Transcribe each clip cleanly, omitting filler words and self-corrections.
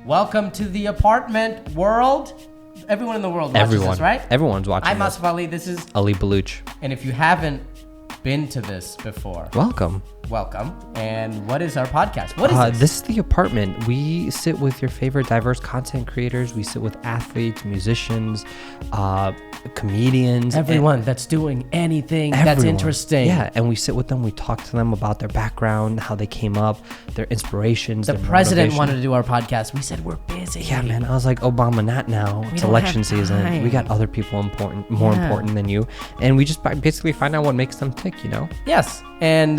Welcome to the apartment world. Everyone in the world watches this, right? Everyone's watching I'm Asif Ali. This is Ali Baluch. And if you haven't been to this before, Welcome. And what is our podcast? What is this? This is the apartment. We sit with your favorite diverse content creators. We sit with athletes, musicians, comedians. Everyone that's doing anything that's interesting. Yeah, and we sit with them. We talk to them about their background, how they came up, their inspirations. The president wanted to do our podcast. We said we're busy. Yeah, man. I was like, Obama, not now. It's election season. We got other people more important than you. And we just basically find out what makes them tick, you know? Yes. And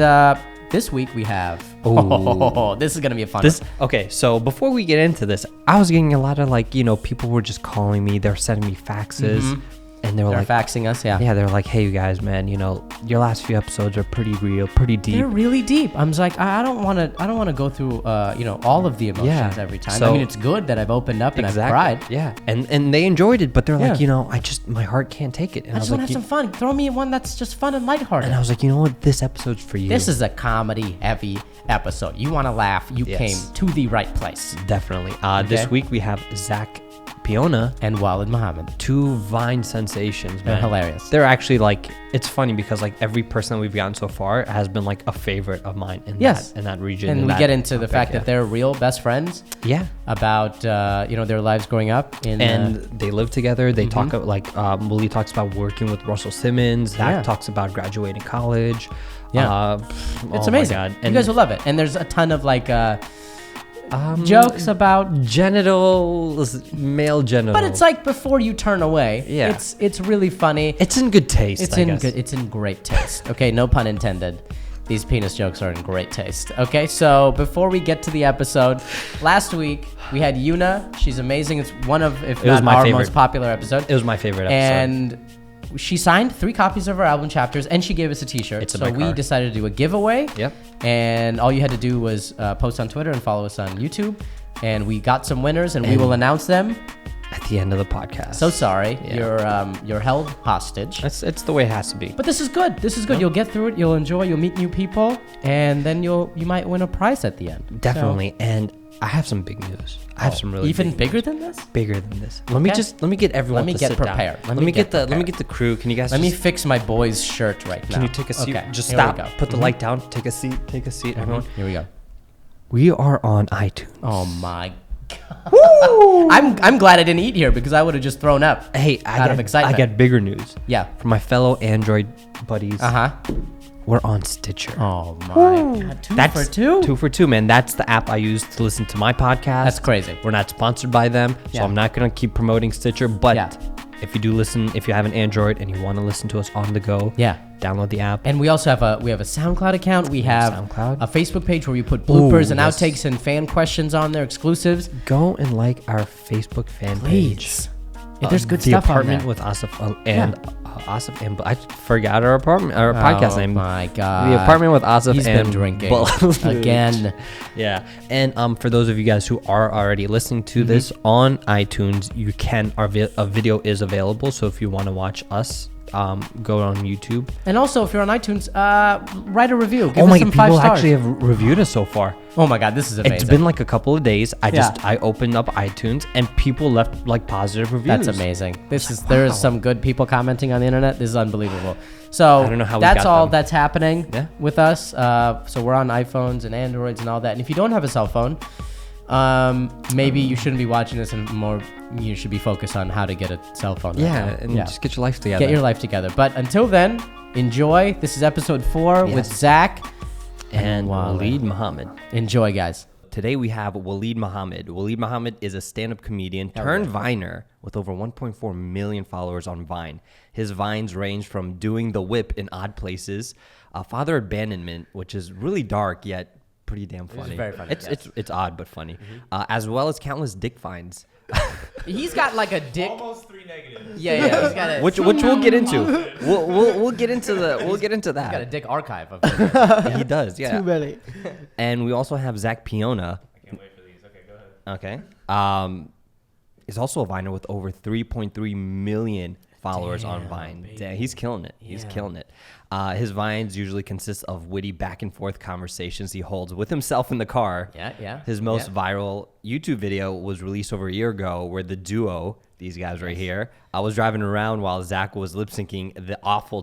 this week we have... this is going to be a fun one. Okay, so before we get into this, I was getting a lot of people were just calling me. They're sending me faxes. Mm-hmm. And they're faxing us, yeah. Yeah, they're like, hey, you guys, man, your last few episodes are pretty real, pretty deep. They're really deep. I'm just like, I don't want to go through, all of the emotions every time. So, I mean, it's good that I've opened up and I've cried. Yeah, and they enjoyed it, but they're like, my heart can't take it. And I just want to have some fun. Throw me one that's just fun and lighthearted. And I was like, you know what? This episode's for you. This is a comedy-heavy episode. You want to laugh? You came to the right place. Definitely. This week we have Zach Piona and Wahlid Muhammad, two Vine sensations, man. They're hilarious. They're actually it's funny because every person that we've gotten so far has been a favorite of mine in that region. And we get into the fact that they're real best friends. Yeah. About their lives growing up and they live together. They talk Willie talks about working with Russell Simmons. Zach talks about graduating college. Yeah. It's amazing. My God. You guys will love it. And there's a ton of jokes about genitals, male genitals. But it's before you turn away. Yeah. It's really funny. It's in good taste. It's in great taste. Okay, no pun intended. These penis jokes are in great taste. Okay, so before we get to the episode, last week we had Yuna. She's amazing. It's one of, if not our most popular episode. It was my favorite episode. And she signed 3 copies of her album chapters, and she gave us a t-shirt. So we decided to do a giveaway. Yep. And all you had to do was post on Twitter and follow us on YouTube. And we got some winners, and we will announce them at the end of the podcast. So sorry, you're held hostage. It's the way it has to be. But this is good. You'll get through it. You'll enjoy. You'll meet new people, and then you might win a prize at the end. Definitely. And I have some big news. I have some really even bigger than this. Bigger than this. Let me get everyone. Let me get prepared. Let me get the crew. Can you guys? Let me fix my boy's shirt right now. Can you take a seat? Okay. Just stop. Put the light down. Take a seat. Everyone. Here we go. We are on iTunes. Oh my God. Woo! I'm glad I didn't eat here because I would have just thrown up. Hey, out of excitement. I got bigger news. Yeah. From my fellow Android buddies. We're on Stitcher. Oh my God. 2 for 2? 2 for 2, man. That's the app I use to listen to my podcast. That's crazy. We're not sponsored by them, so I'm not going to keep promoting Stitcher. But if you do listen, if you have an Android and you want to listen to us on the go, download the app. And we also have a SoundCloud account. We have a Facebook page where we put bloopers and outtakes and fan questions on there, exclusives. Go and like our Facebook fan page. If there's good stuff on there. The Apartment with Asif and Asif and I forgot our podcast name. Oh my God. The Apartment with Asif He's and been drinking again. Yeah. And for those of you guys who are already listening to this on iTunes, a video is available. So if you want to watch us, go on YouTube. And also, if you're on iTunes, write a review. Give us some 5 stars. People actually have reviewed us so far. Oh my God, this is amazing. It's been a couple of days. I opened up iTunes and people left positive reviews. That's amazing. There is some good people commenting on the internet. This is unbelievable. So I don't know how that's all that's happening with us. So we're on iPhones and Androids and all that. And if you don't have a cell phone, maybe you shouldn't be watching this, and more you should be focused on how to get a cell phone. Just get your life together. Get your life together. But until then, enjoy. This is episode 4 with Zach and Wahlid Muhammad. Enjoy, guys. Today we have Wahlid Muhammad. Wahlid Muhammad is a stand-up comedian turned Viner with over 1.4 million followers on Vine. His Vines range from doing the whip in odd places, father abandonment, which is really dark yet pretty damn funny. It's very funny. It's odd but funny, as well as countless dick finds. He's got a dick. Almost 3 negatives. Yeah. He's got which we'll get into. We'll get into that. He's got a dick archive of it. He does. Yeah. Too many. And we also have Zach Piona. I can't wait for these. Okay, go ahead. Okay. Is also a Viner with over 3.3 million followers on Vine. Damn, he's killing it. He's killing it. His Vines usually consist of witty back and forth conversations he holds with himself in the car. Yeah. His most viral YouTube video was released over a year ago where the duo, these guys right here, I was driving around while Zach was lip syncing the awful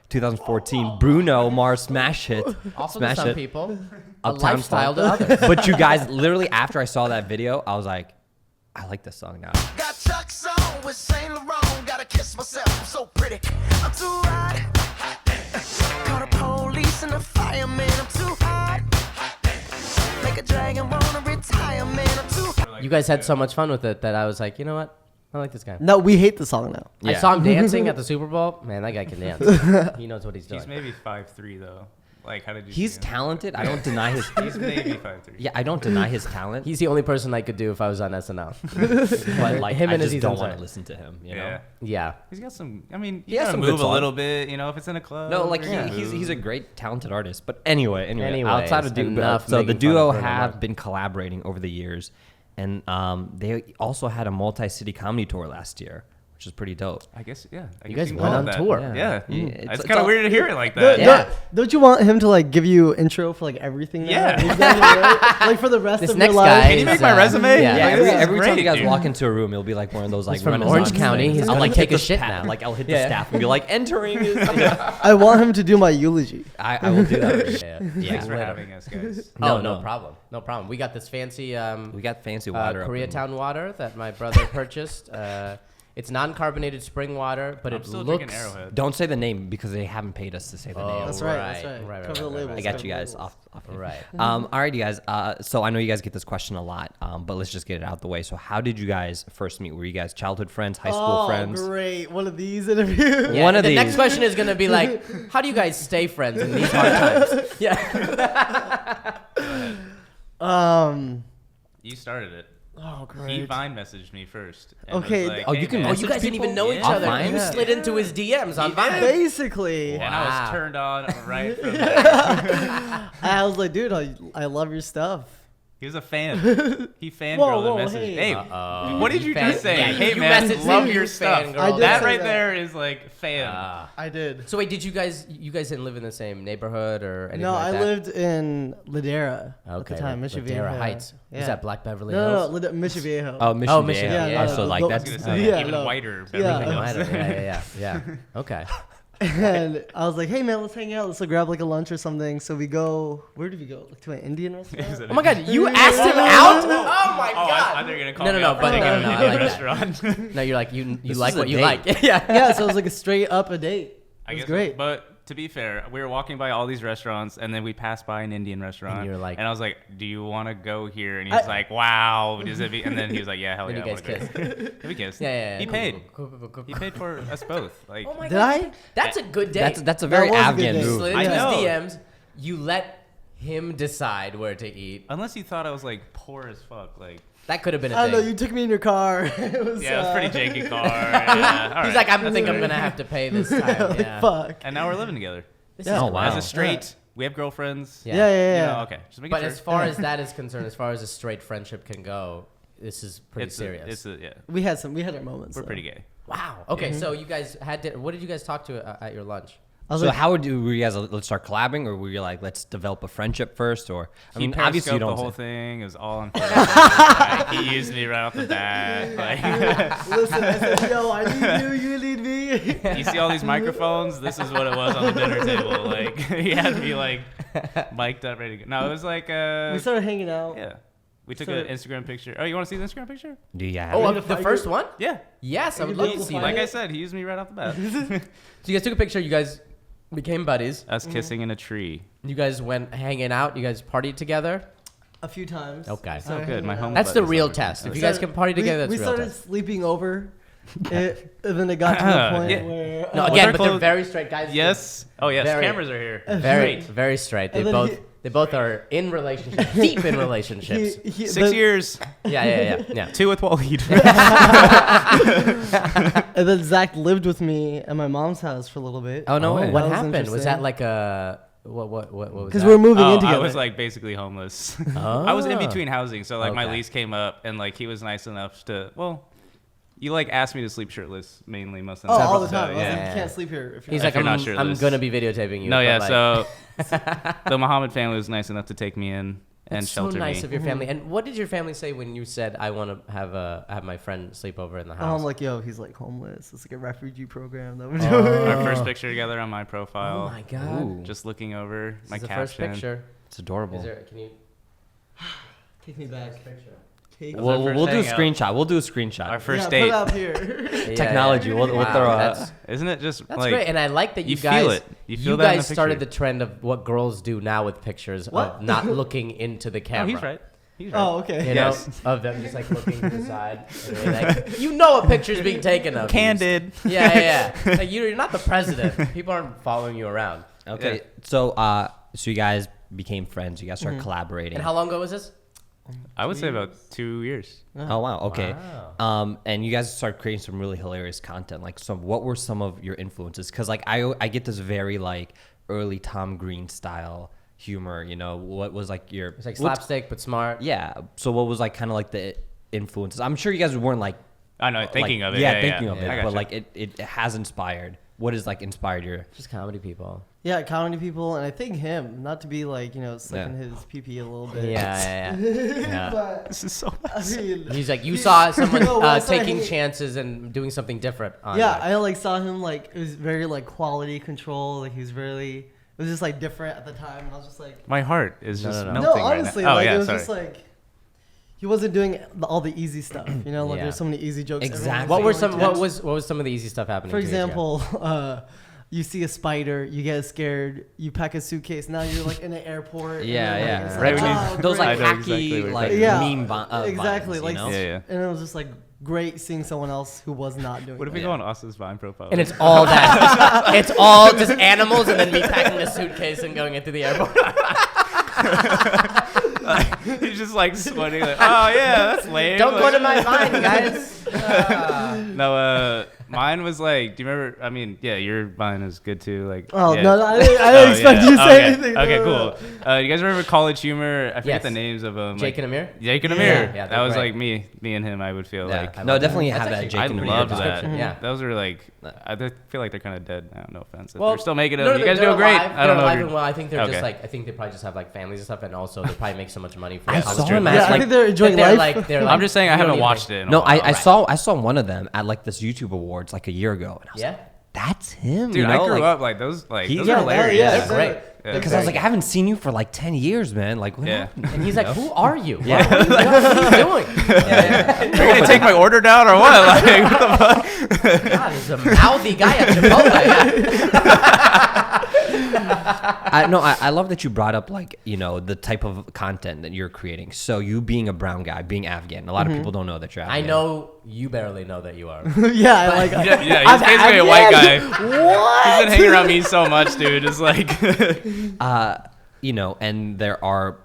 2014 Bruno Mars smash hit. Awful Smash to some Hit. people, a Uptown lifestyle Funk. to others. But you guys, literally after I saw that video, I was like, I like this song now. Got Chuck's on with Saint Laurent. Gotta kiss myself, I'm so pretty. I'm too hot. Call the police and the fireman. I'm too hot. Make a dragon wanna retire, man. I'm too hot. You guys had so much fun with it that I was like, you know what? I like this guy. No, we hate the song now. I saw him dancing at the Super Bowl. Man, that guy can dance. He knows what he's doing. He's maybe 5'3" though. Like, how did you? He's see him? talented. I don't deny his. He's maybe 5'3". Yeah, I don't deny his talent. He's the only person I could do if I was on SNL. But like, him I and just Aziz don't want Ansari. to listen to him. You Yeah. know. Yeah. He's got some. I mean, He you has gotta some good move a songs. little bit. You know, if it's in a club. No, like you're gonna he's move. a great talented artist. But anyway, Anyways, outside of enough so the making fun duo of Bruno have Mars. been collaborating over the years, and they also had a multi-city comedy tour last year, which is pretty dope. I guess, yeah. I You guess guys can went call on it that. tour. Yeah. It's It's kind of all- weird to hear it like that. Yeah. Don't you want him to like give you intro for like everything? Now? Yeah. Exactly, right? Like for the rest This of next your guy life. Can you make is, my resume? Yeah, Yeah, Like, every, this is every time great, you guys dude. walk into a room, it'll be like one of those like from Renaissance Orange County. things. He's I'll gonna like take hit a the shit pat- now. Like I'll hit Yeah. the staff and be like, entering. Is I want him to do my eulogy. I will do that. Yeah. Thanks for Later. having us, guys. No problem. No problem. We got this fancy We got fancy water. up in- Koreatown water that my brother purchased. It's non-carbonated spring water, but I'm it still looks. drinking Arrowhead. Don't say the name because they haven't paid us to say the name. That's right. That's right. Right, Cover the right, labels. I got cover you the guys labels. off. Right. Alrighty, guys. So I know you guys get this question a lot, but let's just get it out the way. So how did you guys first meet? Were you guys childhood friends, high school Oh, friends? great! One of these interviews. Yeah, One of the next these. question is gonna be like, how do you guys stay friends in these hard times? Yeah. You started it. Oh, He great. Vine messaged me first. and Okay, was like, oh, you "Hey, can man." Oh, you guys didn't even know each Yeah. other. Vine? You Yeah. slid into his DMs on He Vine. Basically, And I Wow. was turned on right from there. I was like, dude, I love your stuff. He was a fan. He fangirled Whoa, and messaged. hey. Hey, what did you just say? Yeah, Hey you man, messaged love me, your you stuff. fangirl. I did That say right that. there is like fan. I did. So wait, did you guys didn't live in the same neighborhood or anything No, like I that? lived in Ladera at Okay, the time, Mission Ladera Viejo. Heights. Yeah. Is that Black Beverly No, Hills? no, Mission Viejo. Oh, Mission. Oh, Mission, Viejo. yeah, Oh, so yeah. like I I was that's gonna say Yeah, even no. whiter. Yeah. Beverly Hills. Yeah. Okay. And I was like, hey man, let's hang out. Let's go grab like a lunch or something. So we go. Where did we go? Like to an Indian restaurant. Oh my God, you asked him out? Oh my Oh, I God. thought they were gonna call No, me no, out for but taking no, him no, to I the like that. restaurant. No, you're like you This like is a what you date. like. Yeah. Yeah, so it was like a straight up a date. I It was guess, great. But to be fair, we were walking by all these restaurants, and then we passed by an Indian restaurant. And you were like- and I was like, "Do you want to go here?" And he was like, "Wow." Does it be? And then he was like, "Yeah, hell Then yeah." you I guys wanna go here." We kissed. Yeah. He Cool, paid. cool. He paid for us both. Like, Oh my Did God. I? That's a good date. that's a very was a good Afghan date. move. Slid I into his know. DMs. You let him decide where to eat. unless you thought I was like poor as fuck, like. That could have been a I thing. don't know. You took me in your car. It was. Yeah, it was pretty janky car. Yeah, all He's right. like, I think I'm gonna have to pay this time. like, Yeah. fuck. And now we're living together. This Yeah. is Oh, wow. As great. a straight, we have girlfriends. Yeah. Yeah, yeah, You yeah. know, okay. Just making But sure. as far as that is concerned, as far as a straight friendship can go, this is pretty it's serious. yeah. We had our moments. We're though. pretty gay. Wow. Okay, so you guys had dinner. What did you guys talk to at your lunch? I was So like, how were you guys? Let's start collabing, or were you like, let's develop a friendship first? Or I mean, obviously you Periscoped don't. the whole say- thing. It was all on Facebook. Like, he used me right off the bat. Like, listen, I said, yo, I need you, you need me. you see all these microphones? This is what it was on the dinner table. Like he had me like mic'd up, ready to go. No, it was like We started hanging out. yeah. We took So- an Instagram picture. Oh, you want to see the Instagram picture? Do you have Oh, it? of the first one? Yeah. Yes, I would You love look to see fine. Like that. I said, he used me right off the bat. So you guys took a picture. You guys became buddies. Us kissing in a tree. You guys went hanging out. You guys partied together. A few times. Okay. Started Oh, good. My hanging out. home. That's the buddies real over here. test. If you guys can party together, that's we real started test. sleeping over. And then it got to the point Yeah. where. No, Well, again, they're but they're close- very straight guys. Yes. Oh yes. Very- Cameras are here. Very, Straight. very straight. They And then both they both are in relationships, deep in relationships. 6 years. Yeah. 2 with Wahlid. And then Zach lived with me at my mom's house for a little bit. Oh no! Oh, way. What that was happened? Was that interesting. like a what was Because that? we're moving Oh, in together. I was like basically homeless. I was in Oh. between housing, so like my Okay. lease came up, and like he was nice enough to You like asked me to sleep shirtless mainly most of Oh, the time. all the So, time. I was yeah. like, you can't sleep here. If you're He's not like, you're not I'm shirtless. gonna be videotaping you. No, but, yeah. like, So the Muhammad family was nice enough to take me in and it's so shelter nice me. of your family. And what did your family say when you said, I want to have my friend sleep over in the house? I'm like, yo, he's like homeless. It's like a refugee program that we're Oh. doing. Our first picture together on my profile. Oh my god! Ooh. Just looking over This my is the caption. first picture. It's adorable. Is there? Can you? Take me back. Take Was our first We'll do a hangout. screenshot. We'll do a screenshot. Our first yeah, date. Put it up here. Yeah, Technology. yeah. We'll Wow, throw a. that's Isn't it just that's like great, and I like that you feel guys. it. You feel that in guys the started the picture. trend of what girls do now with pictures of What? not looking into the Oh, camera. he's right. He's right. Oh, okay. You Yes. know, of them just like looking to the side. And they're like, you know what picture's being taken of. you. Candid. Yeah. Like you're not the president. People aren't following you around. Okay. Yeah. So you guys became friends. You guys started collaborating. And how long ago was this? I would say about 2 years. Oh wow. Okay. Wow. And you guys started creating some really hilarious content. Like what were some of your influences? Because like I get this very like early Tom Green style humor. You know, what was like your? It's like what's- slapstick, but smart. Yeah. So what was like kind of like the influences? I'm sure you guys weren't like. I know, thinking like, of it. Yeah, thinking of I it. gotcha. But like it has inspired. What has like inspired your? Just comedy people. Yeah, comedy people, and I think him, not to be like, sucking Yeah. his pee a little bit. Yeah. But, This is so I mean, He's like, you saw someone No, I saw taking him- chances and doing something different. On, yeah, like- I like saw him like, it was very like quality control. Like he was really, it was just like different at the time. And I was just like, My heart is No, just no, no. melting no, honestly, right now. like Oh, yeah, it was sorry. just like, he wasn't doing all the easy stuff. Like Yeah. there's so many easy jokes. everyone Exactly. was What saying were all the some? time. What was some of the easy stuff happening? For to you, Jeff? example, you see a spider, you get scared, you pack a suitcase. Now you're like in an airport. and Yeah, then, yeah. like, it's Right like, when you- oh, Those like great. I know exactly hacky what you're like talking Yeah, meme exactly. vines, Like, you know? Yeah. and it was just like great seeing someone else who was not doing. What if that. we go on Austin's Vine profile? And it's all that. It's all just animals, and then me packing a suitcase and going into the airport. He's just like sweating. Like, oh yeah, that's lame. Don't go Like- to my Vine, guys. No, mine was like, do you remember? I mean, yeah, your Vine is good too. Like, Oh yeah. no, I didn't expect you to say okay. anything. Okay, No, cool. no. You guys remember College Humor? I forget Yes. the names of them. Jake and Amir. Jake and Amir. Yeah, that they're was great. like me and him. I would feel Yeah. like. No, definitely That's have that actually- Jake I and Amir loved vibe. that. Yeah. Those were like, I feel like they're kind of dead now. No offense. If Well, they're still making them. no, You guys they're do great. alive. I don't They're know. alive if and you're- well. I think they're Okay. just like, I think they probably just have like families and stuff, and also they probably make so much money from I it. saw Stream. them at, Yeah, I like- think they're enjoying They're life. like, they're I'm just saying I you don't haven't need watched to- it. In a No, while. I saw one of them at like this YouTube Awards like a year ago, and I was Yeah. like, that's him. Dude, you know? I grew like, up like those. Like He- those Yeah, are hilarious. yeah, They're great. Yeah. because I was like, I haven't seen you for like 10 years, man. Like, what Yeah. happened? And he's like, "Who are you? Yeah. What are you doing?" You're gonna take my order down or what? Like, what the fuck? God, he's a mouthy guy at Chipotle. I love that you brought up like, the type of content that you're creating. So you being a brown guy, being Afghan, a lot of people don't know that you're Afghan. I know you barely know that you are. Yeah, I like. Yeah, he's basically a white guy. What? He's been hanging around me so much, dude. It's like, And there are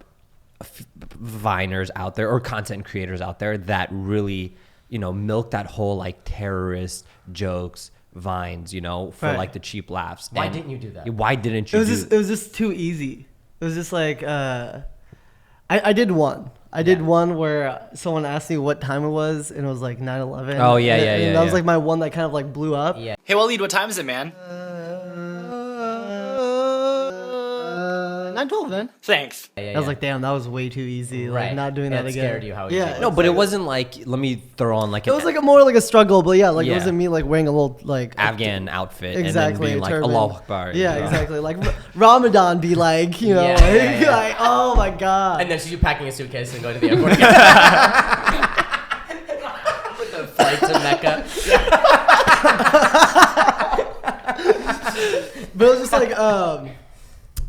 Viners out there or content creators out there that really, milk that whole like terrorist jokes, Vines, for Right. like the cheap laughs. Why And didn't you do that? Why didn't It you was do just. It was just too easy. It was just like. I did one. I did one where someone asked me what time it was, and it was like 9/11. Oh, yeah, and, yeah, and yeah, that was yeah. like my one that kind of like blew up. Yeah. Hey, Wahlid, what time is it, man? 9/12, man. Thanks. Yeah, I was like, damn, that was way too easy. Like Right. not doing It that again. scared you how easy Yeah. it was. No, but it wasn't like, let me throw on like It was like more like a struggle, but yeah, like Yeah. it wasn't me like wearing a little like Afghan outfit exactly and then being a like, turban. Allah Akbar. Yeah, exactly. Like Ramadan be like, Yeah, like, yeah, yeah. like, oh my god. And then she's packing a suitcase and going to the airport again. With the flight to Mecca. But it was just like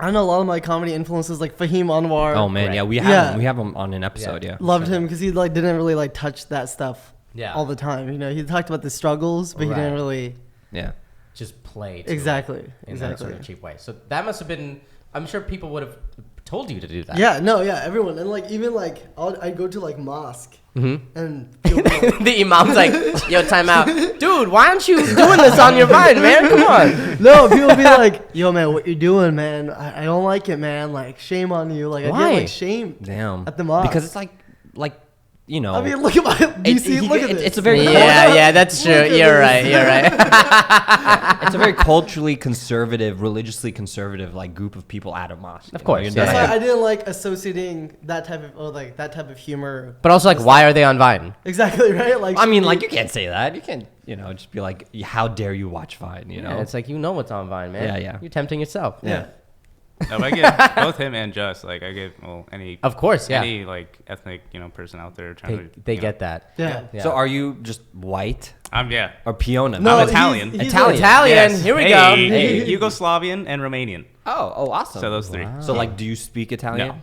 I don't know, a lot of my comedy influences like Fahim Anwar. Oh man, Right. yeah, we Yeah. have him on an episode, yeah. Loved him because he like didn't really like touch that stuff Yeah. all the time. He talked about the struggles, but he didn't Right. really Yeah. Just play. to it exactly in that sort exactly. of cheap way. So that must have been. I'm sure people would have told you to do that. Yeah, no, yeah, everyone and like even like I'd go to like mosque Mm-hmm. and feel like, The imam's like, "Yo, time out, dude. Why aren't you doing this on your Vine, man? Come on." no, people be like, "Yo, man, what you doing, man? I don't like it, man. Like, shame on you. Like, I Why? get like shame Damn. at the mosque Because it's like you know. I mean, look at my. Do you see? Look at this. It's a very Yeah, that's true. Look at You're this. right. You're right. it's a very culturally conservative, religiously conservative like group of people at a mosque. Of course, You're yeah. That's not- why I didn't like associating that type of that type of humor. But also, like, why are they on Vine? Exactly right. Like I mean, should like we- you can't say that. You can't, just be like, how dare you watch Vine? You know, Yeah, it's like, what's on Vine, man. Yeah, yeah. You're tempting yourself. yeah. No, but I give both him and Just, like, I give, any, Of course, yeah. any, like, ethnic, person out there trying to, They you know. get that. Yeah. Yeah. So are you just white Yeah. or Piona? No, I'm Italian. he's Italian. Yes. Here we Hey, go. hey, Yugoslavian and Romanian. Oh, awesome. So those three. So like, do you speak Italian? No.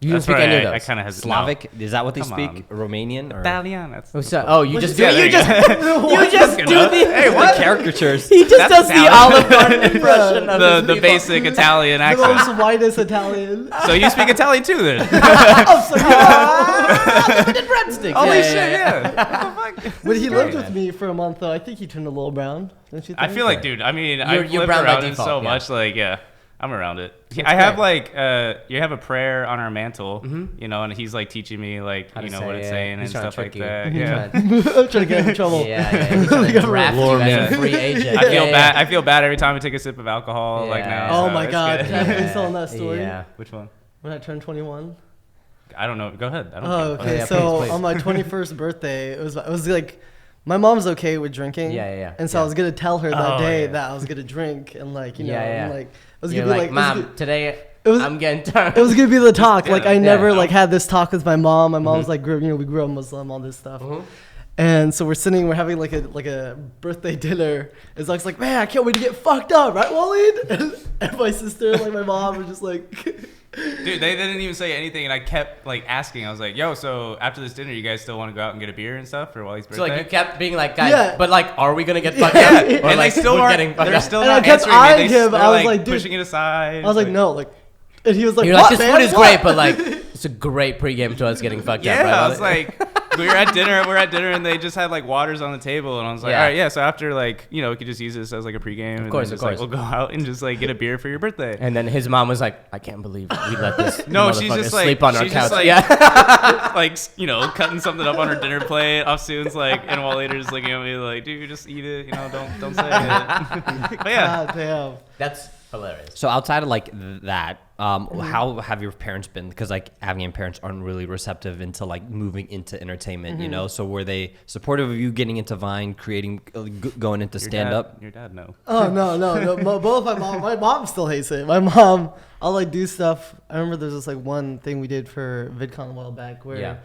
You don't That's speak where any of I those. kind of has Slavic? Is that what they Come speak? on. Romanian or Italian. That's Oh, so, you just do Yeah, there you just you just Good do enough. the Hey, the what? caricatures? he just That's does the Italian. Olive Garden impression of his the people. basic Italian the accent. most whitest Italian. So you speak Italian too, then? Limited breadsticks. Holy Yeah, shit! yeah, Yeah. What the fuck? But he lived man. with me for a month though. I think he turned a little brown. Don't you think? I feel like, dude. I mean, I've you're lived brown by around it default, so yeah. much. Like, yeah, I'm around it. That's I have great. like, you have a prayer on our mantle, and he's like teaching me like, How to what say it's it. saying He's and trying to stuff like trick you. that. He's Yeah. I'm trying to get him in trouble. Yeah. He's trying to draft you as a free agent. I feel Yeah, bad. I feel bad every time I take a sip of alcohol. Like Yeah. now. Oh so my it's god! good. Can I finish telling that story? Yeah. Which one? When I turned 21. I don't know. Go ahead. I don't Oh, care. okay. yeah, So please. on my 21st birthday, it was like, my mom's okay with drinking. Yeah. And so I was gonna tell her that Oh, day yeah. that I was gonna drink and like Yeah. and like I was You're gonna be like, like, Mom, today was- I'm getting turned. it was gonna be the talk. Like I Yeah. never Yeah. like had this talk with my mom. My mom's like we grew up Muslim, all this stuff. And so we're having like a birthday dinner. And Zach's like, man, I can't wait to get fucked up, right, Wahlid? And my sister, like my mom, were just like, Dude, they didn't even say anything, and I kept like asking. I was like, "Yo, so after this dinner, you guys still want to go out and get a beer and stuff for Wally's birthday?" So like you kept being like, guys, Yeah. but like, are we gonna get fucked Yeah. up? Or, and like, they still we're aren't. getting fucked They're up? still And I not kept answering eyeing me. him. They're I was like like, dude. pushing it aside. I was like, no, like, and he was like, You're what, like, this man? food is What?" great, but like, it's a great pregame to us getting fucked up. Yeah, Right? I was like, we're at dinner, and they just had like waters on the table, and I was like, Yeah. all right, yeah. So after like, we could just use this as like a pregame. And course, then of just, like, course. we'll go out and just like get a beer for your birthday. And then his mom was like, I can't believe we let this No, she's motherfucker just like- sleep on our she's couch. just like- yeah. like, cutting something up on her dinner plate. Afsoon's like, and while later just looking at me like, dude, just eat it. Don't say it. But yeah. God damn. That's hilarious. So outside of like that, how have your parents been? Because like Afghan parents aren't really receptive into like moving into entertainment, So were they supportive of you getting into Vine, creating, going into stand up? Your dad, no. Oh no. Both my mom still hates it. My mom, I'll like do stuff. I remember there's this like one thing we did for VidCon a while back where Yeah.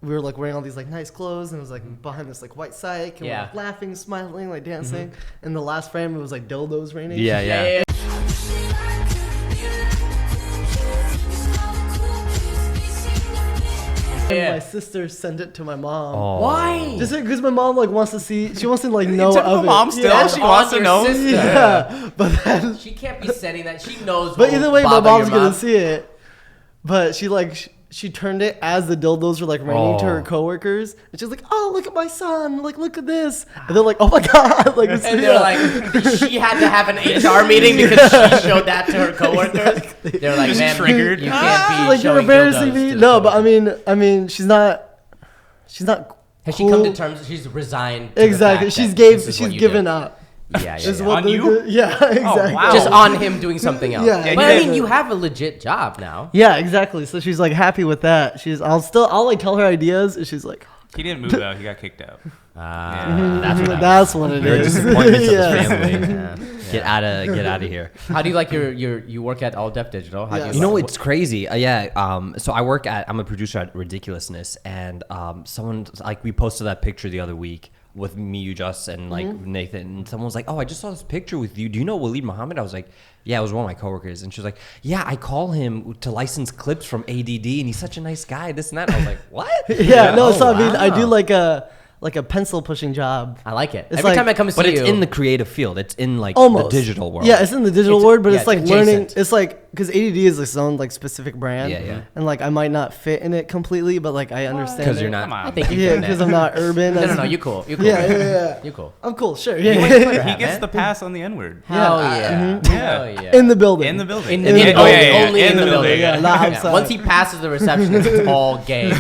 we were like wearing all these like nice clothes and it was like behind this like white psych and Yeah. we're like laughing, smiling, like dancing. And the last frame it was like dildos raining. Yeah. And Yeah. my sister sent it to my mom. Oh. Why? Just because my mom like wants to see, she wants to like know typical of it. mom still. Yeah. She wants to your know. sister. Yeah. But then, She can't be sending that. She knows. but what either will way, my bother mom's your gonna mom. see it. But she like she turned it as the dildos were like raining to her Oh. coworkers, and she's like, "Oh, look at my son! Like, look at this!" And they're like, "Oh my god!" Like, And they're like, she had to have an HR meeting because she showed that to her coworkers. They're like, man, triggered. You can't be like you're showing embarrassing dildos me. to the No, but coworkers. I mean, she's not. Has she cool. come to terms? She's resigned. To the Exactly. fact she's that this is she's what you given do. up. Yeah, Is yeah. what On they you? do. Yeah, exactly. wow. Just on him doing something else. Yeah, but I exactly. mean, you have a legit job now. Yeah, exactly. So she's like happy with that. I'll like tell her ideas, and she's like, He didn't move out. He got kicked out. That's what "That's what it You're a is." disappointment to Yeah. this family. Yeah. Get out of here. How do you like you work at All Def Digital? How do Yeah. you You know, like- it's crazy. So I'm a producer at Ridiculousness, and someone like we posted that picture the other week with me, you, Just, and like Nathan, and someone was like, "Oh, I just saw this picture with you. Do you know Wahlid Muhammad?" I was like, "Yeah, it was one of my coworkers," and she was like, "Yeah, I call him to license clips from ADD, and he's such a nice guy. This and that." I was like, "What?" Yeah, no. Oh, So I mean, I do wow. like a pencil pushing job. I like it. It's Every like- time I come see But you, it's in the creative field. It's in like Almost the digital world. Yeah, it's in the digital It's- world, but yeah, it's like it's learning. adjacent. It's like because ADD is its own like specific brand. Yeah, yeah. And like I might not fit in it completely, but like I understand. Because it. you're Come not. on. I think you Yeah, fit in because it. I'm not urban. No, as- no, you cool. You cool. Yeah, yeah, yeah. You cool. I'm cool. Sure. He Yeah. gets man. the pass on the N-word. Hell Yeah. yeah. Yeah. Hell yeah. In the building. In the building. In the Yeah, building. Only in the building. Yeah, not outside. Once he passes the receptionist, it's all game.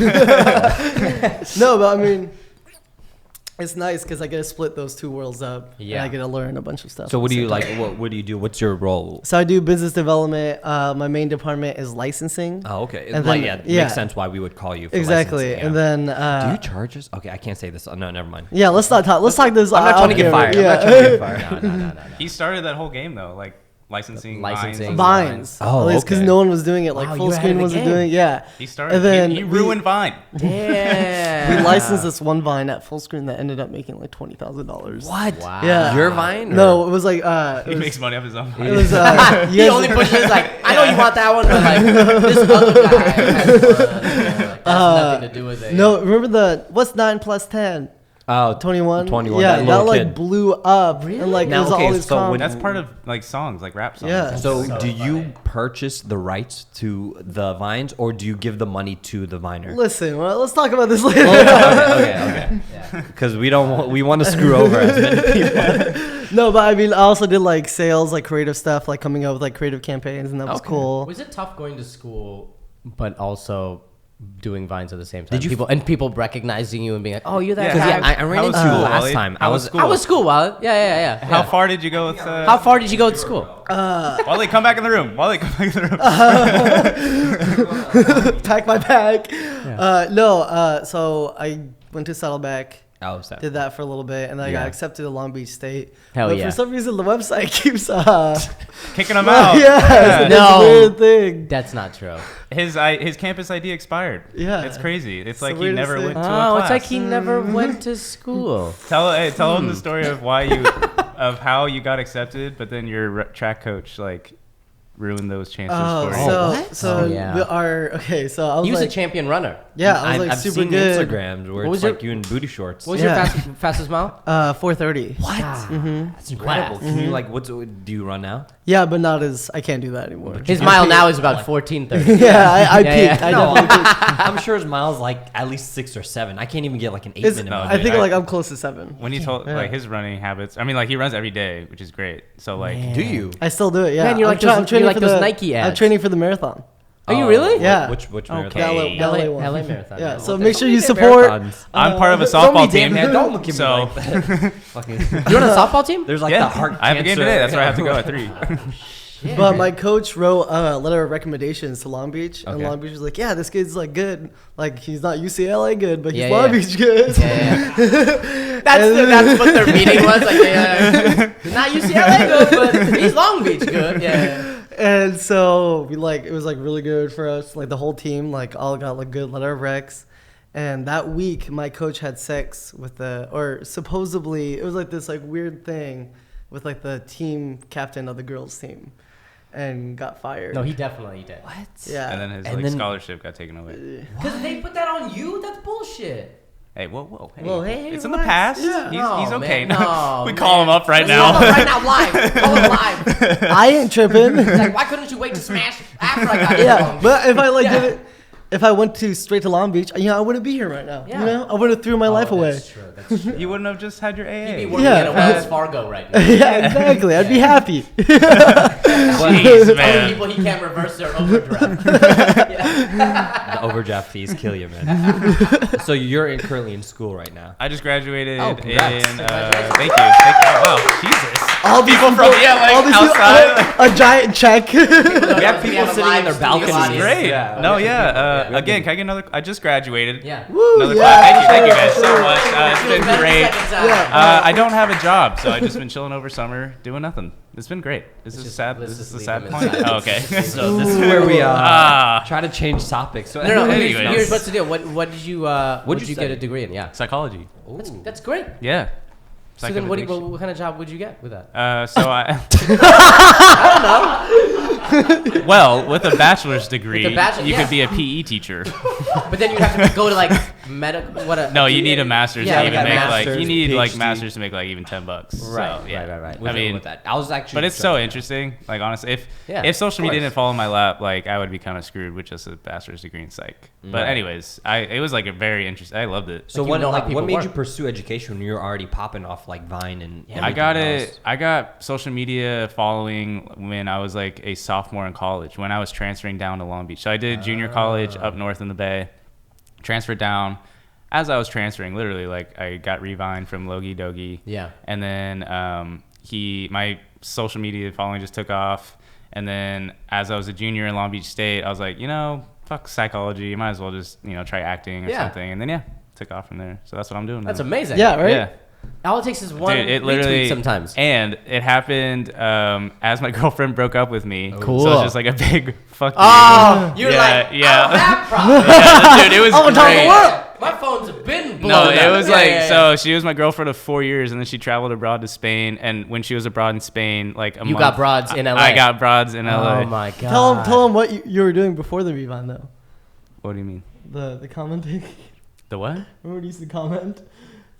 No, but I mean, it's nice because I get to split those two worlds up. Yeah. And I get to learn a bunch of stuff. So at what the do you same like? time. What do you do? What's your role? So I do business development. My main department is licensing. Oh, okay. And Like, then- yeah, makes sense why we would call you. For Exactly. licensing, And yeah. then Do you charge us? Okay, I can't say this. Oh, no, never mind. yeah, let's not talk. Let's talk this. I'm not trying to get fired. I'm not trying to get fired. No. He started that whole game though, like licensing. Licensing. Vines. Oh, At least because okay. no one was doing it. Like Wow, you full were ahead screen of the wasn't game. doing. Yeah. He started. And then he ruined Vine. Damn. We licensed this one Vine at full screen that ended up making like $20,000. What? Wow. Yeah. Your Vine? or- No, it was like He it was, makes money off his own. it was He only pushes his like, I know you want that one, but like this other guy has one. Like, that's nothing to do with it. No, remember the what's 9 plus 10? Oh, 21. 21. Yeah, that that little like kid. blew up. And like Now, it was okay, all these so when- That's part of like songs, like rap songs. Yeah. So, do you purchase the rights to the vines, or do you give the money to the viner? Listen, well, let's talk about this later. okay. Because we want to screw over as many people. No, but I mean, I also did like sales, like creative stuff, like coming up with like creative campaigns, and that was Okay. cool. Was it tough going to school, but also doing Vines at the same time? Did you people recognizing you and being like, "Oh, you're that Yeah. guy." I ran How into was you school, last Wally? time. How was school? How was school, Wally? Yeah. How far did you go with? How far did you go to school? Wally, come back in the room. Wally, come back in the room. Pack my bag. So I went to Saddleback. Oh, sad. Did that for a little bit, and then I Yeah. got accepted to Long Beach State. Hell but yeah. for some reason, the website keeps Kicking him out. yeah, it's No. a weird thing. That's not true. His campus ID expired. Yeah. It's crazy. It's the like he weirdest never thing. went to a Oh, class. it's like he never went to school. Tell him the story of of how you got accepted, but then your track coach like ruined those chances Oh, for you. so Oh, yeah. we are okay. So I was He was like, a champion runner. yeah, I was like I've super seen good. Instagrams where What was it's your- like you in booty shorts. What was Yeah. your fastest mile? 4:30. What? That's incredible. Wow. Can you like do you run now? Yeah, but not as I can't do that anymore. His mile now is about 14:30. Yeah, I Yeah, peaked. yeah. I No, definitely peaked. I'm sure his miles like at least 6 or 7. I can't even get like an 8 It's, minute No, mile. I think I- like I'm close to 7. When you told Yeah. like his running habits, I mean like he runs every day, which is great. So like Man. Do you? I still do it. Yeah, Man, you're like those- you're like those Nike I'm ads. training for the marathon. Are you really? Yeah. Which marathon? Okay. LA LA, one. LA marathon. Yeah, Oh, so what make the- sure you Don't get support. marathons. I'm part of a Don't be softball damn team. man. Don't look at me So like that. Fucking- You're on a softball team? There's like yeah, the heart I have a game cancer- today. That's where I have to go at 3. But my coach wrote a letter of recommendations to Long Beach, and Okay. Long Beach was like, "Yeah, this kid's like good. Like he's not UCLA good, but he's Yeah, Long yeah. Beach good." Yeah. That's what their meeting was. Like, he's not UCLA good, but he's Long Beach good. Yeah. And so we like it was like really good for us. Like the whole team like all got like good letter of recs. And that week my coach had sex with supposedly it was like this like weird thing with like the team captain of the girls team, and got fired. No, he definitely did. What? Yeah. And then his And like then- scholarship got taken away. Because they put that on you? That's bullshit. Hey, whoa, hey. Well, hey, it's in the relax. past. Yeah. He's No, okay. man, no, we man. call him up right Let's call him now. right now, live. Call him live. I ain't tripping. Like, why couldn't you wait to smash after I got Yeah, it? but if I like Yeah. did it, if I went to straight to Long Beach, I wouldn't be here right now. Yeah. You know, I would have threw my life away. That's true. That's true. You wouldn't have just had your AA. You'd be working Yeah. at a Wells Fargo right now. Yeah, exactly. I'd be happy. Jeez, Telling man. people he can't reverse their overdraft. The overdraft fees kill you, man. So you're currently in school right now. I just graduated Oh, in. congrats. Thank you. Oh, wow, Jesus. All these People from all these outside. a giant check. We have We people have a sitting in live their studio balconies. audience. Great. Yeah. No, yeah. Yeah. Again, can I get another? I just graduated. Yeah. Woo, Another yeah, class. Thank you sure, guys so sure. much. It's been Better the great. second time. Yeah. I don't have a job, so I've just been chilling over summer doing nothing. It's been great. This is just- sad. let's This is just the leave sad them in point. silence. Oh, okay. So this is where we Ah. try to change topics. So No, Anyways. here's what's the deal. What did you what did you get study? a degree in? Yeah. Psychology. That's great. Yeah. So then what Psychodediction. kind of job would you get with that? So I. Well, with a bachelor's degree, With a bachelor- you yeah. could be a PE teacher. But then you have to go to like medical. What? No, you need a master's Yeah, to even like a make like master's, you need like PhD. masters to make like even $10. Right, So, yeah. right. With I mean, with that, I was actually. but it's so interesting. Like honestly, if social media didn't fall in my lap, like I would be kind of screwed with just a bachelor's degree in psych. But Right. anyways, it was like a very interesting. I loved it. So Like, you know how what people made work. you pursue education when you were already popping off like Vine and? I got everything it. I got social media following when I was like a sophomore in college, when I was transferring down to Long Beach. So I did junior college up north in the Bay, transferred down. As I was transferring, literally, like I got revined from Logie Dogie. Yeah. And then my social media following just took off. And then as I was a junior in Long Beach State, I was like, fuck psychology. You might as well just, try acting or something. And then, took off from there. So that's what I'm doing now. That's amazing. Yeah, right? Yeah. All it takes is one Dude, it literally retweet sometimes. And it happened as my girlfriend broke up with me. Cool. So it's just like a big fuck you. Oh, you're Yeah, like, yeah. I don't have problems. Yeah, dude, it was I'm on top of the great. world. My phone's been blown No, it up. was Yeah, like, yeah, yeah. so she was my girlfriend of 4 years, and then she traveled abroad to Spain. And when she was abroad in Spain, like a month. You got broads in LA. I got broads in LA. Oh my god. Tell him what you were doing before the Revive though. What do you mean? The commenting. The what? Remember when you used to comment?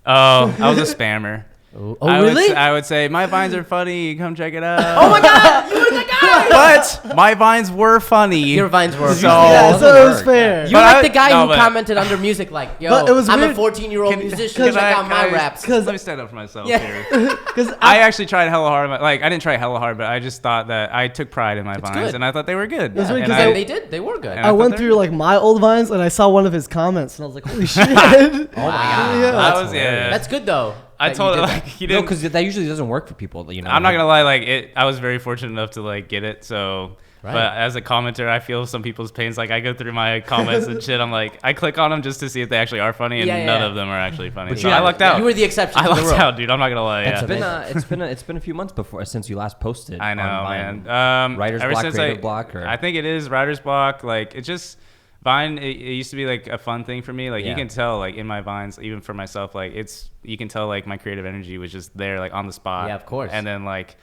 Oh, I was a spammer. Oh, I really? I would say, my vines are funny. Come check it out. Oh my god, you were the guy. But my vines were funny. Your vines were. So- Yeah, so it was work, fair. You're But like I- the guy no, who but- commented under music, like, "Yo, But it was I'm a weird. 14-year-old musician. Check out my raps." Let me stand up for myself Yeah. here. Because I actually tried hella hard. Like, I didn't try hella hard, but I just thought that I took pride in my vines, good. and I thought they were good. That's right, And 'cause I- They did. They were good. And I went thought through they- like my old vines and I saw one of his comments and I was like, holy shit. Oh my god. Yeah. I was, yeah. That's good though. I that you told her did like that. he No, didn't. because that usually doesn't work for people. I'm not gonna lie, like I was very fortunate enough to like get it. So, Right. but as a commenter, I feel some people's pains. Like I go through my comments and shit. I'm like, I click on them just to see if they actually are funny, and Yeah, yeah, none yeah. of them are actually funny. But So yeah, I lucked out. You were the exception I to the lucked rule. out, dude. I'm not gonna lie. That's Yeah. It's been a few months before since you last posted. I know, on Vine. man. Writer's ever block, since creative block, or I think it is writer's block. Like it just Vine. It used to be like a fun thing for me. Like you Yeah. can tell, like in my Vines, even for myself, like you can tell like my creative energy was just there, like on the spot. Yeah, of course. And then like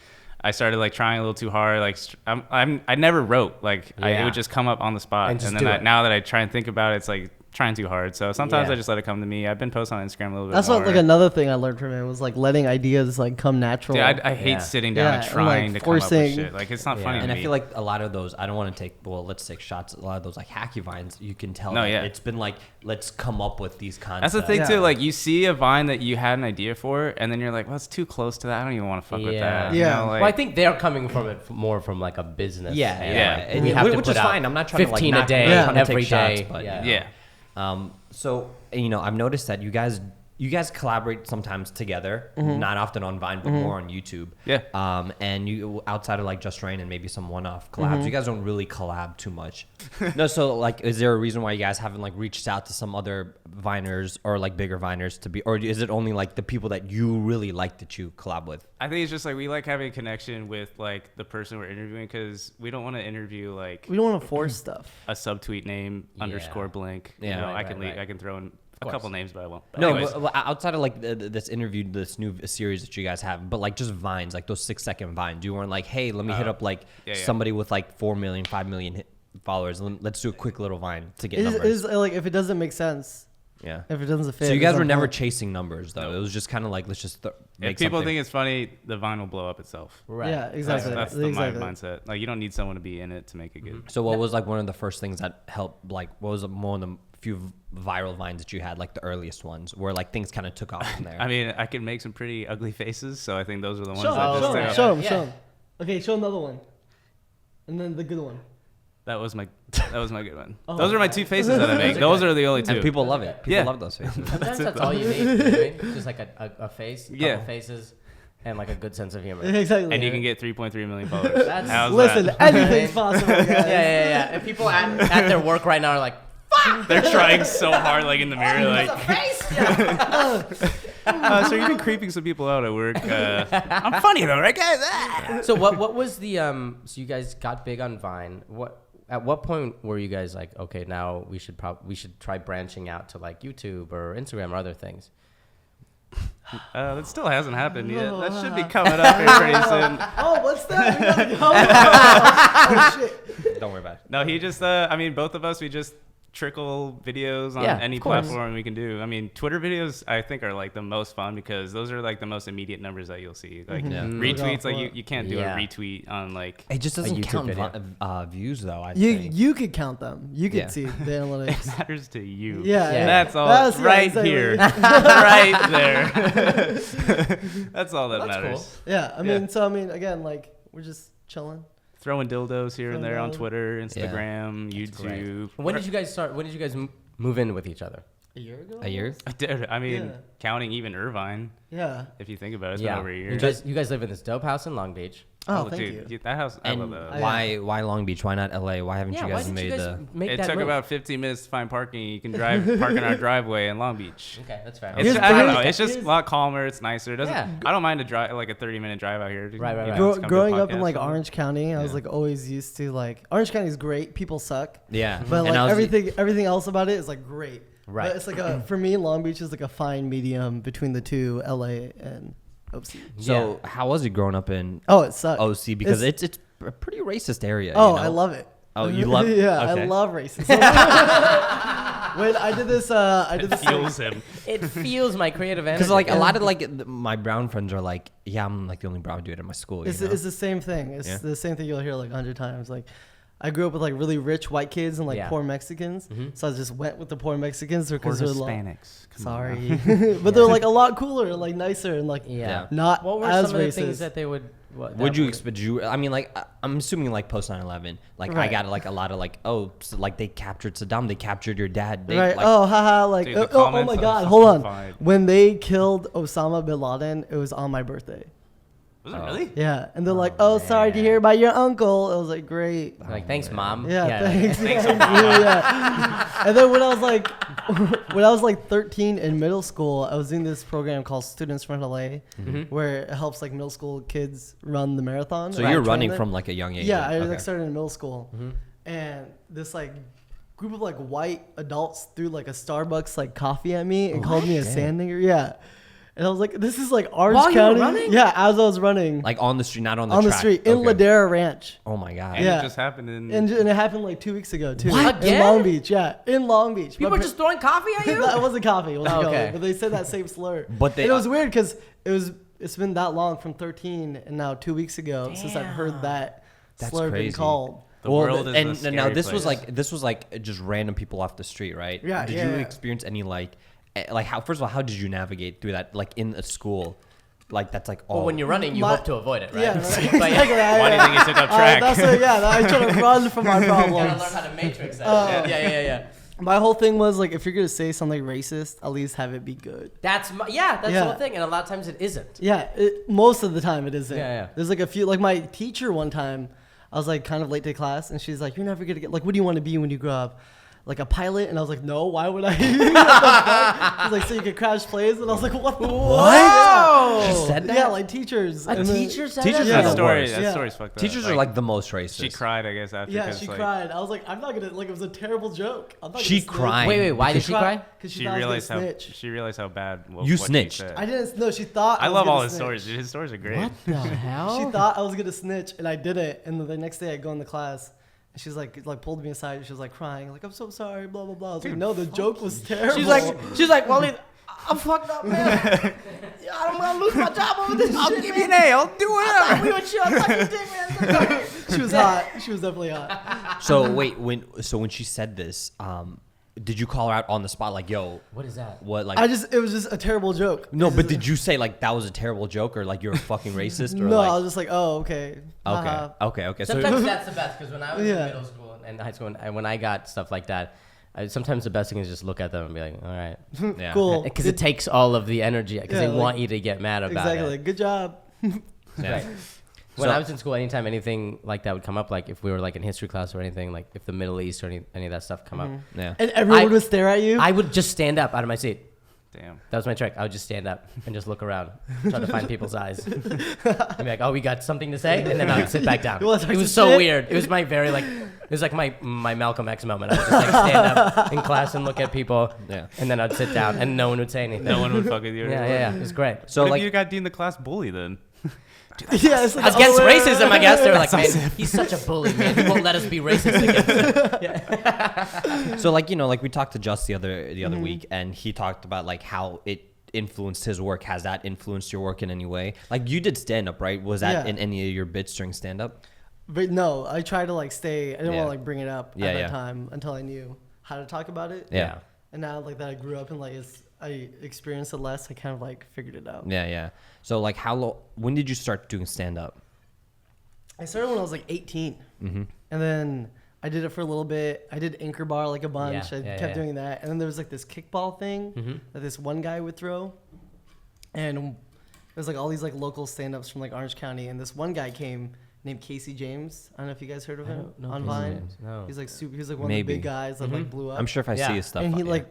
I started like trying a little too hard. Like I never wrote. Like it Yeah. would just come up on the spot. And just then do it. now that I try and think about it, it's like trying too hard. So sometimes Yeah. I just let it come to me. I've been posting on Instagram a little bit That's more. what like another thing I learned from him was like letting ideas like come natural. Yeah, I hate Yeah. sitting down Yeah, and and, trying like, to come up forcing- with shit. Like it's not funny to And me. I feel like a lot of those, I don't want to take, well, let's take shots. A lot of those like hacky vines, you can tell No, that yeah. it's been like, let's come up with these That's concepts. the thing Yeah. too. Like you see a vine that you had an idea for, and then you're like, "Well, it's too close to that. I don't even want to fuck with that." Yeah. You know, like, Well, I think they're coming from it more from like a business. Yeah, and, yeah. like, And we have to which put is out fine. I'm not trying to, like, 15 a knock- day, I'm not trying to every take shots, day. but, yeah. yeah. So I've noticed that you guys collaborate sometimes together, not often on Vine, but more on YouTube. Yeah. And you outside of like Just Rain and maybe some one-off collabs, you guys don't really collab too much. No, so like, is there a reason why you guys haven't like reached out to some other Viners or like bigger Viners to be, or is it only like the people that you really like that you collab with? I think it's just like we like having a connection with like the person we're interviewing, because we don't want to interview like we don't want to force stuff. a subtweet name underscore blank. Yeah. You know, Right, I can right. I can throw in a couple names, but I won't. But No, anyways, but outside of like this interview, this new series that you guys have, but like just Vines, like those 6-second Vines, you weren't like, hey, let me hit up like yeah. somebody with like 4 million, 5 million followers. Let's do a quick little Vine to get It numbers. is like if it doesn't make sense, Yeah. if it doesn't fit. So you there's guys no were never point. chasing numbers though. It was just kind of like, let's just make if people something. think it's funny, the Vine will blow up itself. Right. Yeah, exactly. That's my exactly. mindset. Like you don't need someone to be in it to make it good. So what was like one of the first things that helped, like what was one of the few viral Vines that you had, like the earliest ones where like things kind of took off from there? I mean, I can make some pretty ugly faces, so I think those are the ones Show that him, just show him, took show off. him, Yeah. show him. Okay, show another one, and then the good one. That was my good one. Those are my two faces that I make. Those are the only two. and people love it. People Yeah. love those faces. Sometimes that's all you need. You know what I mean? Just like a face, a Yeah. couple faces, and like a good sense of humor. Exactly. And you can get 3.3 million followers. That's- How's Listen, that? anything's possible, guys. Yeah. And people at their work right now are like, They're trying so hard, like in the mirror, like. So you've been creeping some people out at work. I'm funny though, right, guys? Ah. So what was the so you guys got big on Vine. At what point were you guys like, okay, now we should try branching out to like YouTube or Instagram or other things? That still hasn't happened yet. That should be coming up here pretty soon. Oh, what's that? We gotta go. Oh, shit. Don't worry about it. No, he just. I mean, both of us. We just trickle videos on Yeah, any of course. platform we can do. I mean, Twitter videos I think are like the most fun because those are like the most immediate numbers that you'll see. Like Yeah. retweets, like you can't do Yeah. a retweet on like. It just doesn't YouTube count video. views though. I You think. you could count them. You could Yeah. see the analytics. It matters to you. Yeah, Yeah. That's all. That's- yeah, right exactly. here, right there. That's all that That's matters. Yeah, I mean, so I mean, again, like we're just chilling. Throwing dildos here and there on Dildo. Twitter, Instagram, Great. YouTube. When did you guys start? When did you guys move in with each other? A year ago. A year? Dude, I mean, Yeah. counting even Irvine, Yeah. if you think about it, it's been over a year. You guys live in this dope house in Long Beach. Oh, thank dude, you. that house, I And love that. why Long Beach? Why not LA? Why haven't you why guys did made you guys the? make It that took move? about 15 minutes to find parking. You can park in our driveway in Long Beach. Okay, that's fair. It's Here's just, I don't the- know. It's just a here's- lot calmer. It's nicer. It doesn't. Yeah. I don't mind a drive, like a 30-minute drive out here. Right, right, right. Let's come to a Growing up in podcast like or something. Orange County, I was Yeah. like always used to like Orange County is great. People suck. Yeah, But And like I was- everything else about it is like great. Right. But it's like for me, Long Beach is like a fine medium between the two, LA and OC. So how was it growing up in Oh, it sucks. OC? Because it's a pretty racist area. Oh, you know? I love it. Oh, you love it? Yeah, Okay. I love racism. When I did this, Fuels him. It feels my creative energy. Because like a lot of like my brown friends are like, yeah, I'm like the only brown dude at my school. It's, you know? it's the same thing. It's Yeah. the same thing you'll hear like 100 times. Like, I grew up with like really rich white kids and like Yeah. poor Mexicans. So I just went with the poor Mexicans Or because they're Hispanics. Come on. sorry, but they're like a lot cooler and like nicer and like yeah. not What were as some of the racist. things that they would? Would you expect you? I mean, like I'm assuming like post 9/11, like I Right. got like a lot of like, oh, so, like they captured Saddam, they captured your dad. They, Right? Like, Oh, haha! Like, Dude, the oh my comments are God! Hold on. fine. When they killed Osama bin Laden, it was on my birthday. Was it really? Yeah, and they're like, "Oh, sorry to hear about your uncle." I was like, "Great." Like, thanks, mom. Yeah, thanks. Thanks, yeah. And then when I was like 13 in middle school, I was doing this program called Students Run LA, where it helps like middle school kids run the marathon. So And I you're trained running there. from like a young age. Yeah, I then? like started in middle school, and this like group of like white adults threw like a Starbucks like coffee at me and called me a sand nigger. Yeah, and I was like, "This is like Orange While you were County." running? Yeah, as I was running Like on the street, not on the on the track. street in Okay. Ladera Ranch. Oh my god. And Yeah. it just happened in. And it happened like 2 weeks ago too. What? In Again? Long Beach, yeah, in Long Beach. People But- are just throwing coffee at you. That wasn't coffee. It wasn't Okay. coffee. But they said that same slur. But they- and it was weird because it's been that long from 13 and now 2 weeks ago since I've heard that That's slur being crazy. called. The world is a and scary now this was place. like just random people off the street, right? Yeah, Did yeah, you yeah. experience any like how? First of all, how did you navigate through that? Like in a school, like that's like all. Well, when you're running, you My- hope to avoid it, right? Yeah, right. But yeah, Exactly. Why do you think he took up track? That's what, yeah, I try to run from my you gotta problems. learn how to matrix that. yeah. My whole thing was like, if you're gonna say something racist, at least have it be good. That's the Yeah. whole thing, and a lot of times it isn't. Yeah, most of the time it isn't. Yeah, yeah. There's like a few, like my teacher one time, I was like kind of late to class, and she's like, "You're never gonna get like, what do you want to be when you grow up?" Like a pilot, and I was like, "No, why would I?" She's like, "So you could crash planes," and I was like, "What the What? She said that? Yeah, like teachers. A And then- teacher said Teachers that? are That the story. worst. That Yeah. story's fucked up. Teachers are like the most racist. She cried, I guess, after. Yeah, 'cause, she like, cried. I was like, I'm not gonna like. It was a terrible joke. I'm not She gonna snitch. cried. Wait, why did she cry? Because She thought I was realized gonna how snitch. she realized how bad. What You she snitched. said. I didn't. No, she thought. I was love gonna all his snitch. stories. Dude, his stories are great. What the hell? She thought I was gonna snitch, and I didn't. And then the next day, I go in the class, and she's like pulled me aside. And she was like crying, like, "I'm so sorry," blah blah blah. I was like, "No, the joke was terrible." She's like, Wally, I'm fucked up, man. I'm gonna lose my job over this I'll shit, give man. you an A. I'll do I it. thought we would chill. I thought you did, man. She was hot. She was definitely hot. So wait, when she said this, did you call her out on the spot like, "Yo, What is that? what like?" It was just a terrible joke. No, but did you say like that was a terrible joke or like you're a fucking racist or No, like? I was just like, oh, okay. Haha. Okay. So Sometimes that's the best because when I was Yeah. in middle school and high school, and when I got stuff like that, sometimes the best thing is just look at them and be like, all right, yeah. Cool. because it takes all of the energy because Yeah, they like- want you to get mad about Exactly. it. Good job. Yeah. Right. When So- I was in school, anytime anything like that would come up, like if we were like in history class or anything, like if the Middle East or any of that stuff come up, Yeah. And everyone I- would stare at you. I would just stand up out of my seat. Damn. That was my trick. I would just stand up and just look around, try to find people's eyes. I'd be like, "Oh, we got something to say," and then I would sit back down. You wanna talk It was some so shit? weird. It was my very like, it was like my Malcolm X moment. I would just like stand up in class and look at people, Yeah. and then I'd sit down, and no one would say anything. No one would fuck with you. Yeah. It was great. So What like if you got deemed the class bully then? Yeah, it's like Against all the way racism, around. I guess. They're like, man, he's such a bully, man. He won't let us be racist against him. So like, like we talked to Just the other week, and he talked about like how it influenced his work. Has that influenced your work in any way? Like you did stand up, right? Was that in any of your bits during stand up? But no, I try to like stay. I didn't want to like bring it up Yeah, at that yeah. time until I knew how to talk about it. Yeah. And now like that I grew up and like I experienced it less, I kind of like figured it out. Yeah. So like when did you start doing stand up? I started when I was like 18. And then I did it for a little bit. I did anchor bar like a bunch. I kept doing that. And then there was like this kickball thing that this one guy would throw. And there's like all these like local stand-ups from like Orange County. And this one guy came named Casey James. I don't know if you guys heard of him on Vine. James, no. He's like one of the big guys that like blew up. I'm sure if I see his stuff. And he like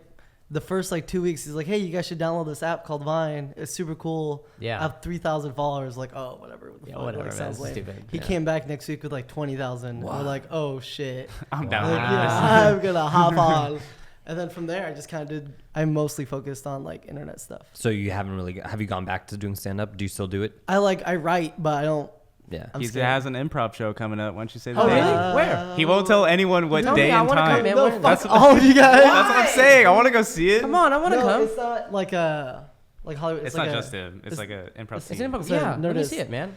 the first like 2 weeks, he's like, hey, you guys should download this app called Vine. It's super cool. Yeah. I have 3,000 followers. Like, oh, whatever. Yeah, whatever, Like, man, sounds it's lame. stupid. He came back next week with like 20,000. We're like, oh shit. I'm down. Like, yeah, I'm gonna hop on. And then from there, I just kind of I mostly focused on like internet stuff. So you haven't really have you gone back to doing stand up? Do you still do it? I write, but I don't. Yeah. I'm He scared. has an improv show coming up. Why don't you say the Oh, date? really? Where? He won't tell anyone what Tell day me, I and wanna time. come, man. No, Where? fuck That's all of you guys. That's what I'm saying. I want to go see it. Come on, I want to No, come. it's not like a like Hollywood. It's like not a, just him. It's like an improv It's team. an improv. It's a Yeah, let me Nerdist. see it, man.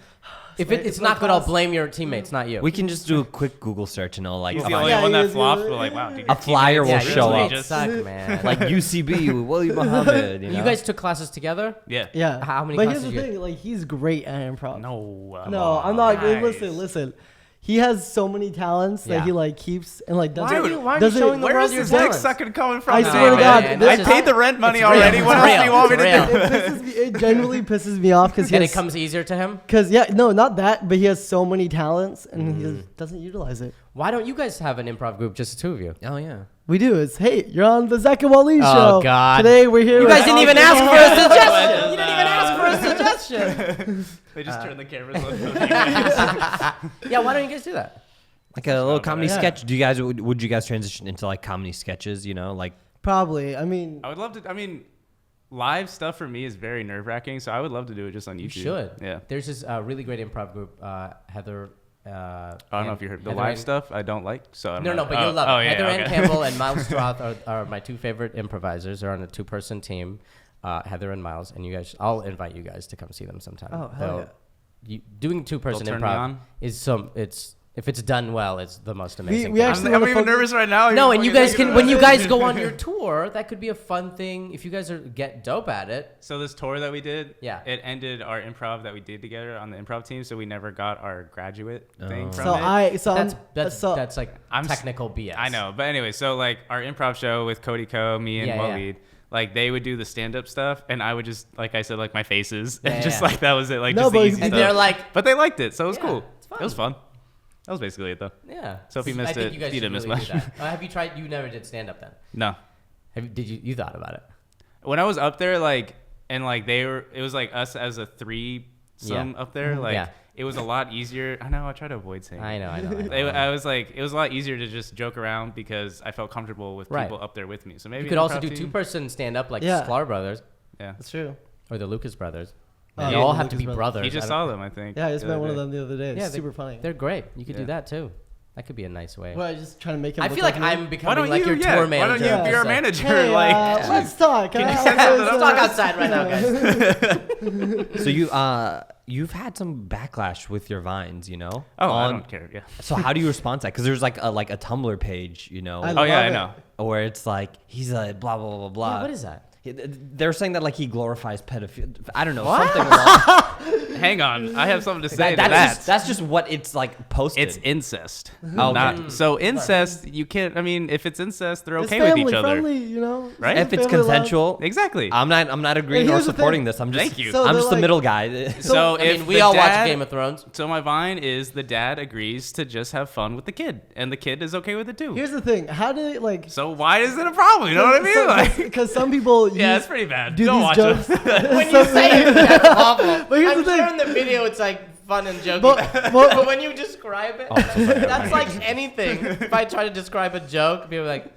If It's it's my not good, I'll class. blame your teammates, not you. We can just do a quick Google search and He's the find only Yeah, one he that is, flopped. yeah. We're like, wow. Dude, A flyer will yeah, show you up. guys suck, man. like UCB with William Muhammad. You, know? You guys took classes together? Yeah. Yeah. How many But classes here's you the get? thing, like he's great at improv. No. No, I'm not. Nice. Listen. He has so many talents Yeah. that he like keeps and like doesn't. Why are you doesn't- showing the Where world is your this dick talents? sucking coming from? I today, swear to man? God, I this- paid the rent money It's real. already. What It's else do real. you want me It's to real. do? It genuinely pisses me off because he And it has, comes easier to him? because no, not that, but he has so many talents and he just doesn't utilize it. Why don't you guys have an improv group, just the two of you? Oh yeah. We do. It's hey, you're on the Zach and Wahlid Oh, show. God. Today we're here. You with- guys didn't even ask for a suggestion. You didn't even ask for a suggestion. They just turn the cameras on. Yeah, why don't you guys do that? Like a little comedy Yeah. sketch. Do you guys would you guys transition into like comedy sketches? Like Probably. I mean, I would love to. I mean, live stuff for me is very nerve wracking, so I would love to do it just on YouTube. You should. Yeah. There's this really great improv group, Heather. I don't know if you heard the Heather live and- stuff. I don't like. So I'm No, not, but you'll love it. yeah, Heather Ann okay. Campbell and Miles Stroth are my two favorite improvisers. They're on a two-person team, Heather and Miles, and you guys. I'll invite you guys to come see them sometime. Oh, hell yeah. Doing two-person They'll turn me improv on? is if it's done well, it's the most amazing. we thing. actually I'm wanna even focus- nervous right now. No, You're and you fucking guys thinking can when you about it. guys go on your tour, that could be a fun thing if you guys get dope at it. So this tour that we did, Yeah. it ended our improv that we did together on the improv team, so we never got our graduate thing from so it. That's like I'm s- technical BS. I know, but anyway, so like our improv show with Cody Ko, me and Yeah, yeah. Wahlid, like they would do the stand-up stuff, and I would just, like I said, like my faces, and Yeah, just yeah. like that was it, like No, just the but- easy And stuff. they're like, but they liked it, so it was Yeah, cool. it's fun. It was fun. That was basically it, though. yeah. So if you missed I think it, you guys you should didn't miss really do much. that. Have you tried? You never did stand up then. No, Did you? You thought about it? when I was up there, like, and like it was like us as a threesome Yeah. up there, like Yeah. it was a lot easier. I know, I try to avoid saying. I know. I was like, it was a lot easier to just joke around because I felt comfortable with Right. people up there with me. So maybe You could also improv do team- two-person stand-up like Yeah. Sklar Brothers Yeah, That's true. or the Lucas Brothers. Oh, They yeah, all the have to be Lucas brothers. he just I saw don't- them, I think. Yeah, I just the met other one of day. them the other day. It's Yeah, super funny. They're great. You could do Yeah. that too. That could be a nice way. Well, I just trying to make him. I look feel like me. I'm Why becoming don't like you? your Yeah. tour Why manager. don't you be our So- manager? Hey, like, let's talk. Can you huh? send that to Let's talk outside right now, guys. so you've had some backlash with your vines, oh, I on- don't care. Yeah. So how do you respond to that? Because there's like a Tumblr page, I Oh yeah, love I it. know. where it's like he's a blah blah blah blah. Yeah, what is that? They're saying that like he glorifies pedophilia. I don't know What? something along. Hang on, I have something to say. That's just what it's like posted. It's incest. Okay. Not, so incest, you can't. I mean, if it's incest, they're It's okay with family each other, friendly, you know. right? if it's family love. consensual. Exactly. I'm not agreeing And or here's the supporting thing. this. I'm just Thank you. So I'm they're just the like- middle guy. So I if mean, we the all watch dad- Game of Thrones. So my vine is the dad agrees to just have fun with the kid, and the kid is okay with it too. Here's the thing. How do they like? So why is it a problem? You know what I mean? Like, Because some people yeah, use, it's pretty bad. do Don't these watch jokes. it. When you say it, that's awful. But here's I'm the sure thing. in the video it's like fun and joking. But- But when you describe it, that's like anything. If I try to describe a joke, people are like,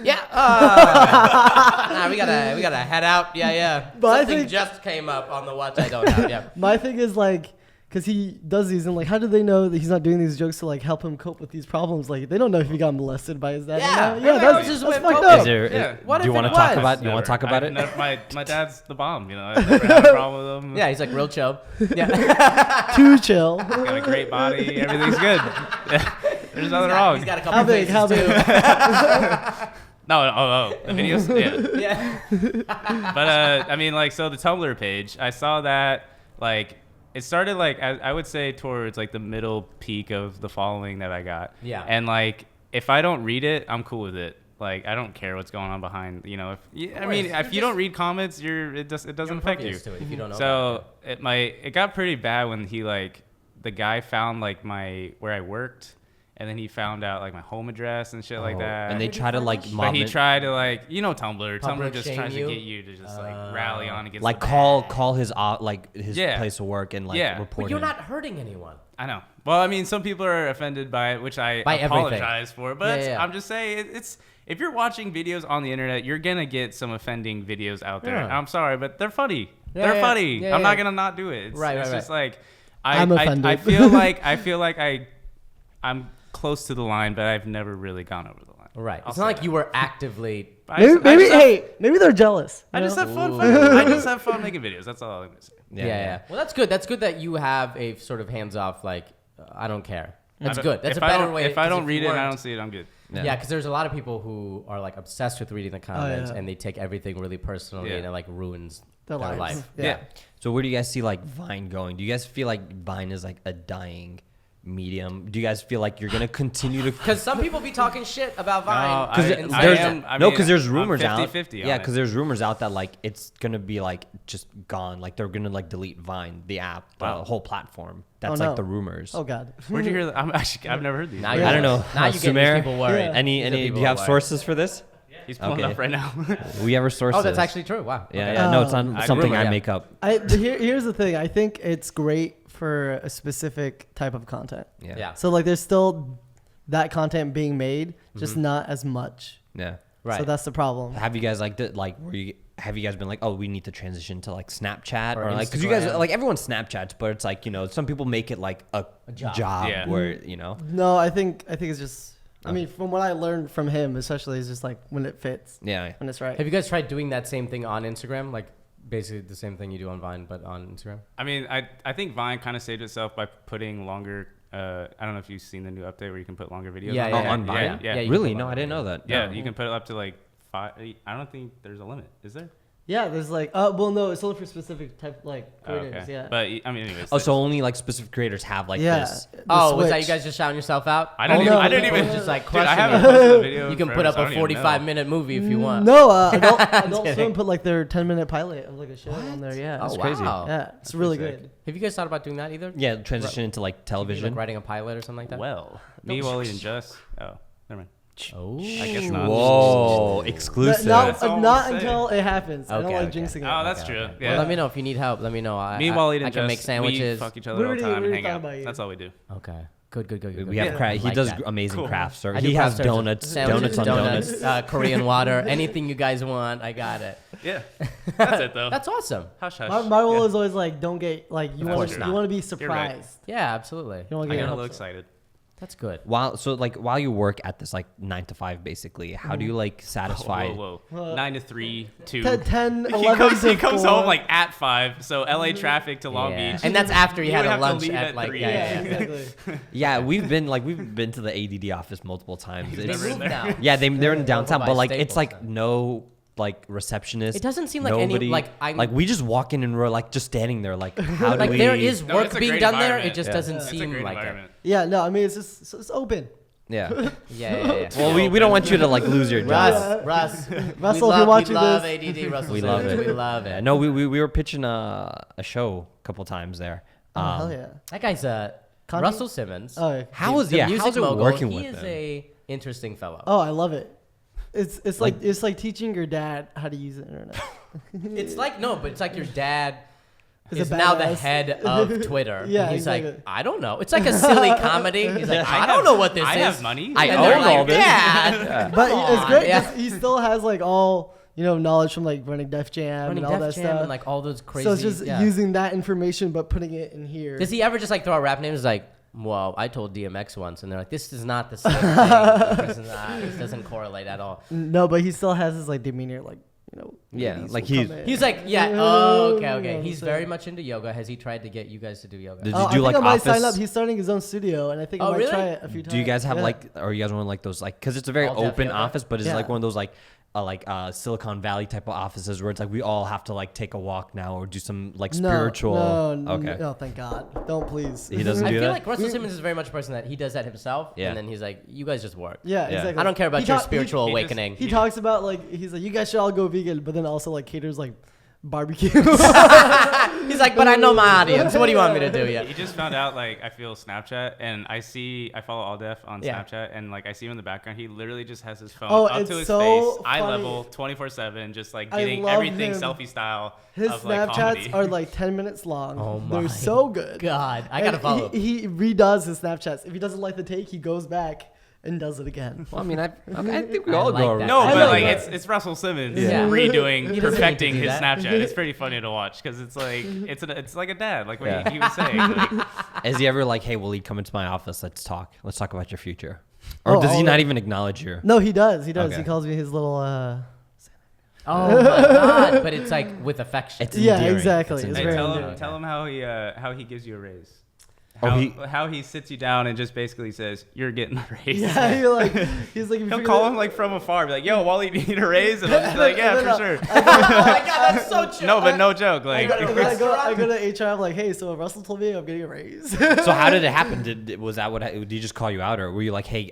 Yeah. Nah, we gotta head out. Yeah. But I Something think- just came up on the watch I don't have. Yeah. My thing is like, because he does these, and like, how do they know that he's not doing these jokes to like help him cope with these problems? Like, they don't know if he got molested by his dad. Yeah. or not. Yeah, Maybe that that's was just that's way fucked of up. Is there? Yeah. What Do you if want it to talk was? about? You want to talk about it? My dad's the bomb. You know, I've never had a problem with him. Yeah, he's like real chill. Yeah. Too chill. Got a great body. Everything's good. There's nothing wrong. He's got a couple How big? faces How big? too. No, the videos. Yeah. Yeah. But I mean, like, so the Tumblr page, I saw that, like, it started like I would say towards like the middle peak of the following that I got. Yeah. And like, if I don't read it, I'm cool with it. Like, I don't care what's going on behind. You know, if you don't read comments, it doesn't affect you. To it if you don't know So it got pretty bad when he like the guy found like where I worked. And then he found out like my home address and shit like that. And they try to like but mob he it. tried to like, you know, Tumblr. Public Tumblr just shame tries you? to get you to just like rally on against. Like the call his his Yeah. place of work and like Yeah. report But you're him. not hurting anyone. I know. Well, I mean, some people are offended by it, which I By everything. apologize for. But Yeah. I'm just saying, it's if you're watching videos on the internet, you're gonna get some offending videos out there. Yeah. I'm sorry, but they're funny. Yeah, they're yeah. funny. Yeah, I'm yeah. not gonna not do it. It's, Right, it's right, just right. like I'm offended. I feel like I'm close to the line, but I've never really gone over the line. Right. I'll It's say not like that. you were actively. Maybe they're jealous. I you just know? have fun. I just have fun making videos. That's all I'm gonna say. Yeah. Well, that's good. That's good that you have a sort of hands off. Like, I don't care. That's I don't- good. That's a if I better don't- way. If I 'cause don't read it and I weren't- don't see it, I'm good. Yeah, because there's a lot of people who are like obsessed with reading the comments yeah. and they take everything really personally Yeah. and it like ruins Their their lives. life. Yeah. So where do you guys see like Vine going? Do you guys feel like Vine is like a dying medium? Do you guys feel like you're gonna continue to? Because some people be talking shit about Vine. Because there's rumors out. 50-50 on Yeah, it. because there's rumors out that like it's gonna be like just gone. Like they're gonna like delete Vine, the app, the Wow. whole platform. That's Oh, no. like the rumors. Oh God. Where'd you hear that? I've never heard these. Now These you're I don't know. Now you're getting Sumair? these people worried. Yeah. Any These are do people you have worried. sources for this? He's pulling Okay. up right now. We have sources. Oh, that's actually true. Wow. Yeah, Okay. yeah. No, it's not I something agree. I Yeah. make up. Here's the thing. I think it's great for a specific type of content. Yeah. So like, there's still that content being made, just not as much. Yeah. Right. So that's the problem. Have you guys like have you guys been like, oh, we need to transition to like Snapchat Or or like because you guys Instagram. like everyone Snapchats, but it's like, you know, some people make it like a job. job Yeah. where, you know. No, I think it's just. I mean, from what I learned from him, especially, is just like when it fits, Yeah. when it's right. Have you guys tried doing that same thing on Instagram? Like basically the same thing you do on Vine, but on Instagram? I mean, I think Vine kind of saved itself by putting longer. I don't know if you've seen the new update where you can put longer videos. Yeah, on, yeah, there. on Vine? Yeah, Yeah, you Really? can No, put I didn't know that. yeah. No. You can put it up to like 5. I don't think there's a limit. Is there? Yeah, there's like, well, no, it's only for specific type like Oh, creators. okay. Yeah. But I mean, anyways. Oh, so only like specific creators have like yeah. this. the Oh, was that you switch. guys just shouting yourself out? I didn't Oh, even. no, I didn't no, even. no. Just like Dude, crushing I haven't it. posted a video. You can forever, put up so I a don't even know. 45-minute movie if you want. No, Adult kidding. Swim put like their 10-minute pilot of like a show on there. Yeah. Oh, It's crazy. wow. Yeah, it's really pretty sick. good. Have you guys thought about doing that either? Yeah, transition into like Maybe, television. like writing a pilot or something like that? Well, me, Wally, and Just. Oh, never mind. Oh. I guess not. Whoa, exclusive. That's all Not I'm until it happens. I don't Okay, like okay. jinxing it. Oh, that's Okay, true. okay. Yeah. Well, let me know if you need help. Let me know. Me, Wally, and I can Just, make sandwiches. We fuck each other We all the already- time we and already hang thought out. about you. That's all we do. Okay. Good. We have Yeah. craft. He Like does that. amazing Cool. crafts. Or I do he has craft services. donuts Sandwiches, on donuts. Korean water, anything you guys want, I got it. Yeah. That's it though. That's awesome. Hush hush. My rule Yeah. is always like, don't get like you Of want course to not. be right. surprised. Yeah, absolutely. You don't want I to get got a your little hopes up. excited. That's good. While you work at this like 9 to 5 basically, how do you like satisfy? Whoa. Uh, 9 to 3, 2. 10, He 11 comes, to he comes 4. home like at 5, so LA traffic to Long Yeah. Beach. And that's after you You had would a have to lunch leave at at like 3. Yeah, yeah. exactly. Yeah, we've been to the ADD office multiple times. They It's- moved now. yeah, they're in downtown, by but like it's Staples like then. no like receptionist. It doesn't seem like any- nobody, like, I'm- like we just walk in and we're like just standing there like how do Like we? there is No, work it's a being great done there. It environment. just Yeah. doesn't It's a seem great like environment. Yeah, no, I mean it's just it's open. Yeah. it. Yeah. Well, we don't want you to like lose your job. Russ, Russell, if you're watching we love this. ADD. Russell, We love Simmons. it. We love Yeah, it. no, we were pitching a show a couple times there. Oh, hell yeah. That guy's Connie? Russell Simmons. Oh, yeah. How's The yeah? music How's it mogul. working He with is him? a interesting fellow. Oh, I love it. It's like teaching your dad how to use the internet. It's like no, but it's like your dad is now the badass. head of Twitter. Yeah, And he's exactly. like, I don't know. It's like a silly comedy. He's like, I don't know what this is. I have money. I And they're own like, all this. Dad. But it's great. Yeah. 'Cause he still has like all knowledge from like running Def Jam Running and all Def that Jam stuff. and like all those crazy. so it's just yeah. using that information but putting it in here. Does he ever just like throw out rap names like, well, I told DMX once, and they're like, this is not the same thing. This doesn't correlate at all. No, but he still has his like demeanor, like Yeah, ladies like will he's- come in. He's like, yeah, oh, okay. I'm He's saying. very much into yoga. Has he tried to get you guys to do yoga? Did Oh, you I do think like I might sign office? up. He's starting his own studio, and I think I Oh, might really? try it a few times. Do you guys have Yeah. like, or you guys want like those like, because it's a very All deaf open yoga? office, but it's Yeah. like one of those like Silicon Valley type of offices where it's like we all have to like take a walk now or do some like spiritual. Okay. No, thank God. Don't please. He doesn't I do feel that? like Russell Simmons is very much a person that he does that himself, Yeah. and then he's like, you guys just work. Yeah, Yeah. exactly. I don't care about He your ta- spiritual he just- awakening. He talks about like he's like, you guys should all go vegan, but then also like caters like barbecue. He's like, but I know my audience. What do you want me to do? Yeah. He just found out like I feel Snapchat, and I follow All Def on Yeah. Snapchat, and like I see him in the background. He literally just has his phone Oh, up it's to his so face, eye funny. level, 24/7, just like I getting love everything him. selfie style. His of, like, Snapchats comedy. are like 10 minutes long. Oh my They're so good. God, I gotta And follow. He redoes his Snapchats. If he doesn't like the take, he goes back and does it again. Well, I mean, I think we I all like go. that. No, I but like like that. it's Russell Simmons Yeah. redoing, He doesn't perfecting need to do his that. Snapchat. It's pretty funny to watch because it's like it's like a dad, like what Yeah. he was saying. Like, Is he ever like, hey, will he come into my office? Let's talk about your future. Or Oh, does he all not the- even acknowledge your? No, he does. He does. Okay. He calls me his little. Oh my God! But it's like with affection. It's Yeah, endearing. exactly. It's hey, very tell endearing. him how he gives you a raise. Oh, How he sits you down and just basically says you're getting a raise. Yeah, he's like. He'll call him like from afar, be like, "Yo, Wally, do you need a raise?" And I'll just be like, "Yeah, for sure." Oh my God, that's so true. No, but no joke. I Like, go to HR. I'm like, hey, so Russell told me I'm getting a raise. So how did it happen? Was that what? Did he just call you out, or were you like, hey,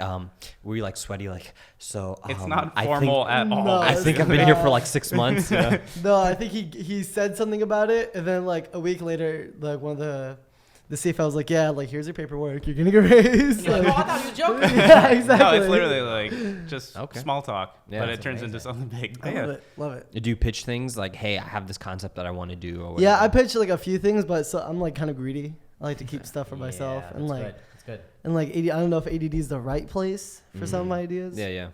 were you like sweaty, like so? it's not I formal think, at all. No, I think I've been here for like 6 months. You know? No, I think he said something about it, and then like a week later, like one of the CFO was like, yeah, like here's your paperwork, you're getting a raise. You're like, Like, oh, I thought he was joking. yeah, exactly. No, it's literally like just Okay. small talk, Yeah, but that's it turns into something big. I Yeah. love it. Do you pitch things like, hey, I have this concept that I want to do? Or whatever? Yeah, I pitched like a few things, but so I'm like kind of greedy. I like to keep stuff for myself, Yeah, and that's like good. That's good. and like I don't know if ADD is the right place for some of my ideas. Yeah.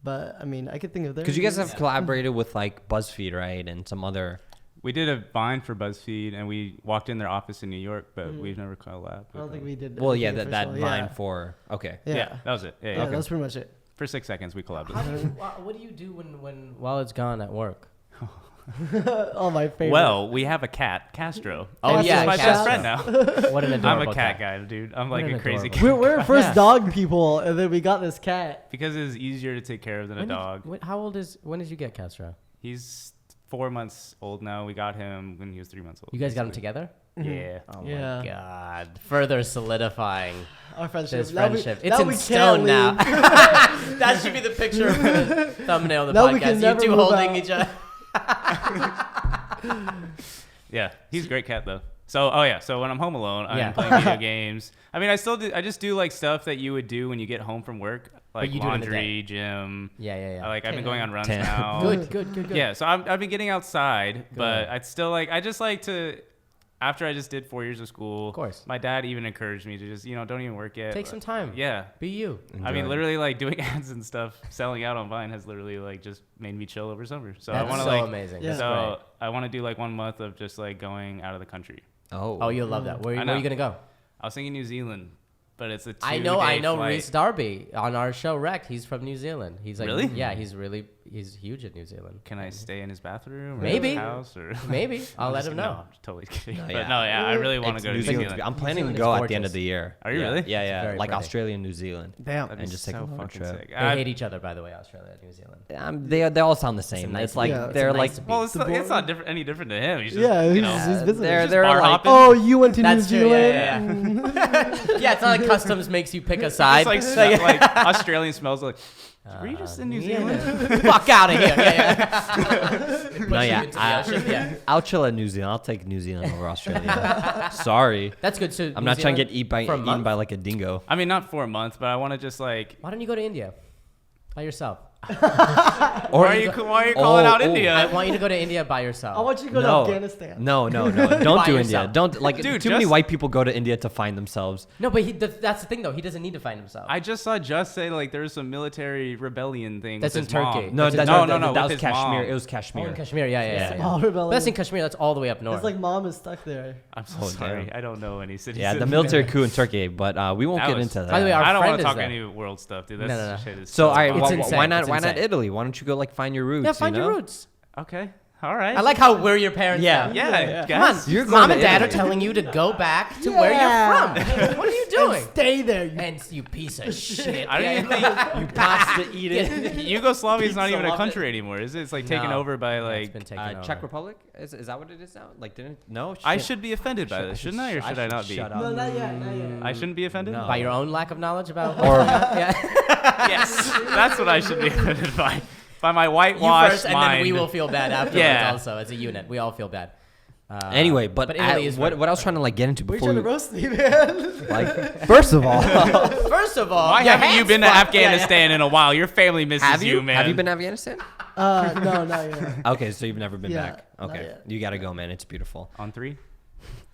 But I mean, I could think of Because you guys have collaborated with like BuzzFeed, right, and some other. We did a Vine for BuzzFeed, and we walked in their office in New York, but we've never collabed. I don't think we did. Well, yeah, anything that official. Vine for okay. Yeah, that was it. Yeah, yeah, yeah. that's pretty much it. For 6 seconds, we collabed. How do you, what do you do while it's gone at work? Oh, my favorite. Well, we have a cat, Castro. Oh, He's yeah, my Castro. best friend now. What an I'm adorable a cat guy, dude. I'm like What an a crazy adorable- cat. we're first Yeah. dog people, and then we got this cat. Because it's easier to take care of than a dog. When did you get Castro? He's 4 months old now. We got him when he was 3 months old. You guys got him basically. together? Yeah. Oh Yeah. my God! Further solidifying Our friendship. this Now we- friendship. now It's in we can't stone now. leave. That should be the picture of the thumbnail of the Now we can podcast. You never two move holding out. each other. Yeah, he's a great cat though. So, so when I'm home alone, Yeah. I'm playing video games. I mean, I just do like stuff that you would do when you get home from work, like you do it in the laundry, gym. Yeah. I've been going on runs Tan. now. Good. Yeah, so I've been getting outside, but I'd still I just like to. After I just did 4 years of school, Of course. my dad even encouraged me to just don't even work yet. Take some time. Yeah. Be you. I mean, literally, like doing ads and stuff, selling out on Vine has literally like just made me chill over summer. So I That's want to so like, amazing. Yeah. That's so great. I want to do like 1 month of just like going out of the country. Oh, you'll love that. Where I are know. you gonna go? I was thinking New Zealand, but it's a 2 I know. flight. Reese Darby on our show, Wrecked. He's from New Zealand. He's like, Really? Yeah, he's huge in New Zealand. Can I stay in his bathroom? Or Maybe. his house or Maybe I'll I'm let just- him No, know. I'm totally kidding. No, But yeah. no, I really want to It's go to New New Zealand. Zealand. I'm planning to Zealand go is at the end gorgeous. of the year. Are you Yeah. really? Yeah. very Like pretty. Australia and New Zealand. Damn. And just take a so long fucking trip. sick. They I- hate each other, by the way. Australia and New Zealand. They all sound the same. nice It's like Yeah, it's they're a like nice Well, it's not different, any different to him. He's just, Yeah, you he's know, just visiting. they're bar like hopping. Oh, you went to New That's true. Zealand? Yeah. Yeah, it's not like customs makes you pick a It's side. like, like Australian smells like. Were you just in New Zealand? Fuck out of here. Yeah. Push No, you yeah, into the ocean. Yeah. I'll chill at New Zealand. I'll take New Zealand over Australia. Sorry, That's good. So I'm New not trying to Zealand get eaten for a by month? like a dingo. I mean, not for a month, but I want to just like. Why don't you go to India by yourself? Why are you calling out India? I want you to go to India by yourself. I want you to go to Afghanistan. No. Don't By do India. yourself. Don't like. Dude, too many just- white people go to India to find themselves. No, but that's the thing though. He doesn't need to find himself. I just saw Just say like there's some military rebellion thing. That's with in his mom. Turkey. No, That's that, in- that with was his Kashmir. mom. It was Oh, Kashmir. in Kashmir, yeah. Small rebellion. That's in Kashmir. That's all the way up north. It's like mom is stuck there. I'm so Oh, sorry. damn. I don't know any cities. Yeah, the in military there. coup in Turkey, but we won't That get was- into that. By the way, our I don't friend want is to talk there. any world stuff, dude. No, That's no. shit is so, all right, It's why insane. not? It's Why not insane. Italy? Why don't you go like find your roots? Yeah, find you your know? roots. Okay. All right. I like how we're your parents. Yeah. now. Yeah. Come on, guys. You're mom going and to dad are Italy. telling you to go back to where you're from. What are you doing? And stay there. You And you piece of shit. I don't even think You pasta eating. Yugoslavia is not even a love country anymore, is it? It's like taken No. over by It's like. been taken over. Czech Republic? Is that what it is now? Like, didn't no? I Shit. should be offended by this, shouldn't I, or should I not be? Shut up. No, not yet. Not yet. I shouldn't be offended. No. By your own lack of knowledge about. Or yeah. Yes, that's what I should be offended by. By my You whitewashed first, and mind. then we will feel bad afterwards. Yeah. Also, as a unit, we all feel bad. anyway, but Italy is what I was trying to like get into We're before trying to roast me, man. like first of all, First of all, Why your haven't you hands been to fucked. Yeah, yeah. Afghanistan in a while? Your family misses have you man. have you been to Afghanistan? No, not yet. Okay, so you've never been Yeah, back. not Okay, yet. you gotta go, man. It's beautiful. on 3?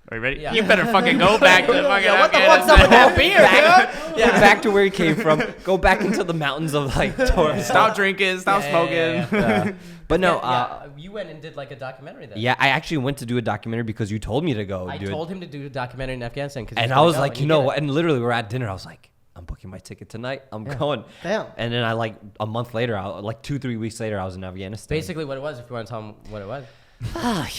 Are you ready? Yeah. You better fucking go back to fucking Yeah, what the fuck's up with that beer, dude? Get back to where you came from. Go back into the mountains of like tourists. Stop drinking. Stop Yeah, smoking. yeah, But no, Yeah, you went and did like a documentary then. yeah, I actually went to do a documentary because you told me to go I do told it. him to do a documentary in Afghanistan. And I was like, you know what? And literally, we're at dinner. I was like, I'm booking my ticket tonight. I'm going. Damn. And then I like a month later, like 2-3 weeks later, I was in Afghanistan. Basically, what it was. If you want to tell him what it was.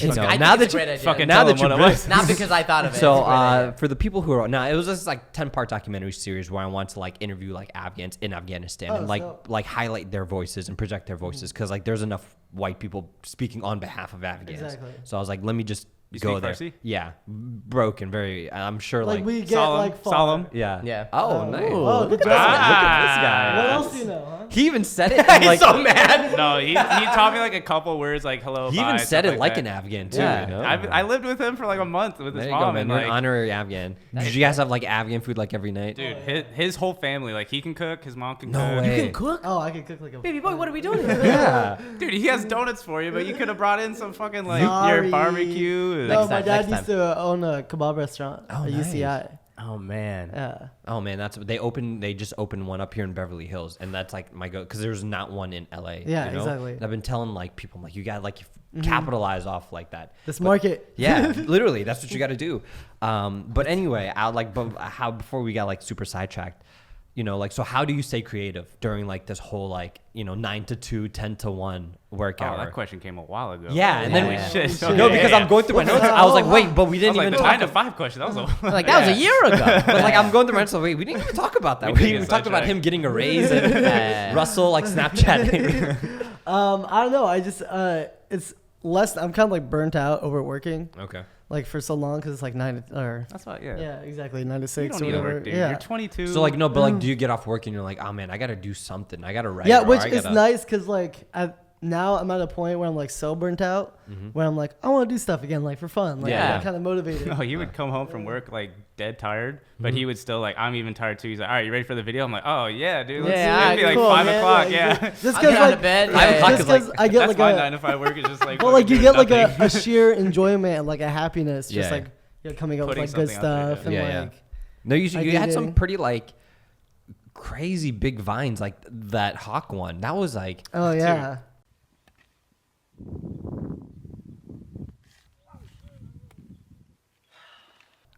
you know, I now think it's that a you great idea. Fucking now tell that him you what it was. Not because I thought of it. So It's a great idea. for the people who are now, it was this like 10-part documentary series where I wanted to like interview like Afghans in Afghanistan Oh, and like dope. like highlight their voices and project their voices because like there's enough white people speaking on behalf of Afghans. Exactly. So I was like, let me just You go speak there. Farsi? Yeah, broken, very. I'm sure Like like, we get Solemn. like far. Solemn. yeah. Yeah. Oh, nice. Oh, good job. Look at this guy. What else do you know, huh? He even said it. I'm like, so mad. No, he taught me like a couple words like hello. he bye, even stuff said it like that. an Afghan too. Yeah. You know? I lived with him for like a month with There his you go, mom, man. and You're like, an honorary Afghan. Did you guys have like Afghan food like every night? dude, his whole family, like he can cook, his mom can No cook. way. You can cook, Oh, I can cook like a baby boy. What are we doing here? Yeah. Dude, he has donuts for you, but you could have brought in some fucking like Sorry. your barbecue. and- No, Next my time, dad next used to own a kebab restaurant Oh, at nice. UCI. Oh man. Yeah. Oh man, they just opened one up here in Beverly Hills, and that's like my go because there's not one in LA. Yeah, you know? exactly. And I've been telling like people, I'm like, you gotta like capitalize off like that. This market. Yeah, literally, that's what you got to do. But anyway, before we got like super sidetracked, you know, like, so how do you stay creative during like this whole like 9 to 2, 10 to 1 work Oh, hour? that question came a while ago. Yeah, and then Holy Yeah. shit. Shit. No, Okay, because yeah, I'm going through my notes. I was like, wait, but we I didn't was like, even the talk 9 to 5 question. That was a Like that was a year ago. But like I'm going through my notes, like, wait, we didn't even talk about that. We We did even get talked about sidetracked. him getting a raise and Russell like Snapchatting. I don't know. I just it's less. I'm kind of like burnt out overworking Okay. like for so long because it's like 9 to, or That's what, yeah, exactly 9 to You 6 don't or need to whatever. work, dude. Yeah. You're 22. So like no, but like, do you get off work and you're like, oh man, I gotta do something. I gotta write. Yeah, or which I is gotta- nice because like now I'm at a point where I'm like so burnt out where I'm like I want to do stuff again like for fun. Like Yeah. I'm kind of motivated. No, he would come home from work like dead tired, but he would still like, I'm even tired too. He's like, all right, you ready for the video? I'm like, oh yeah, dude. Let's Yeah, do it. It'd be like cool, 5 man. o'clock. Like, Yeah. Just I'll because get out like of bed. I have yeah, clock just is like- because I get That's like my a 9 to 5 work is just like. well like you fucking get like nothing. a sheer enjoyment like a happiness just Yeah. like coming up with Putting like good something out there, stuff and yeah, like No, you had some Ideating. pretty like crazy big vines like that Hawk one. That was like oh yeah.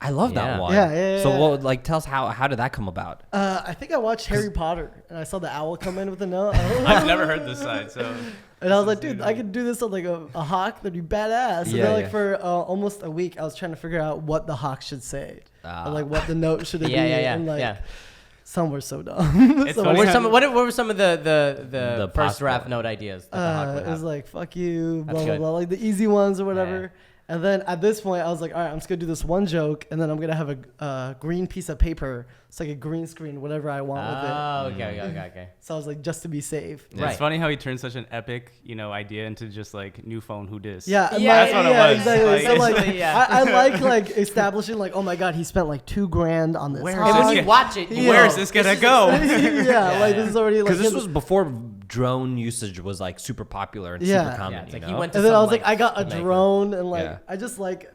I love that Yeah. one. Yeah. So what like tell us how did that come about? I think I watched Harry Potter and I saw the owl come in with a note. I've never heard this side, so. And I was like, dude, I could do this on like a hawk. That'd be badass. And Yeah, then like yeah. for almost a week, I was trying to figure out what the hawk should say. Or, like what the note should it Yeah, be. yeah, And like yeah. some were so dumb. It's Some funny were- how- What were some of the The first possible- draft note ideas? That the Hawk would it was have? like fuck you, blah That's blah good. blah, like the easy ones or whatever. And then at this point, I was like, all right, I'm just gonna do this one joke, and then I'm gonna have a green piece of paper. It's like a green screen, whatever I want with it. Oh, okay. So I was like, just to be safe. It's Right. funny how he turned such an epic, idea into just like new phone who dis. Yeah, Yeah, that's what it was. exactly. Like, so like, basically, yeah. I like establishing like, oh my god, he spent like $2,000 on this. Where is And hawk. when you watch it, you Yeah. Where's this gonna go? yeah, like this is already like Because this his- was before drone usage was like super popular and Yeah. super common. Yeah, it's you like he know? went to And then I some, was like, I got a Jamaica. drone and like Yeah. I just like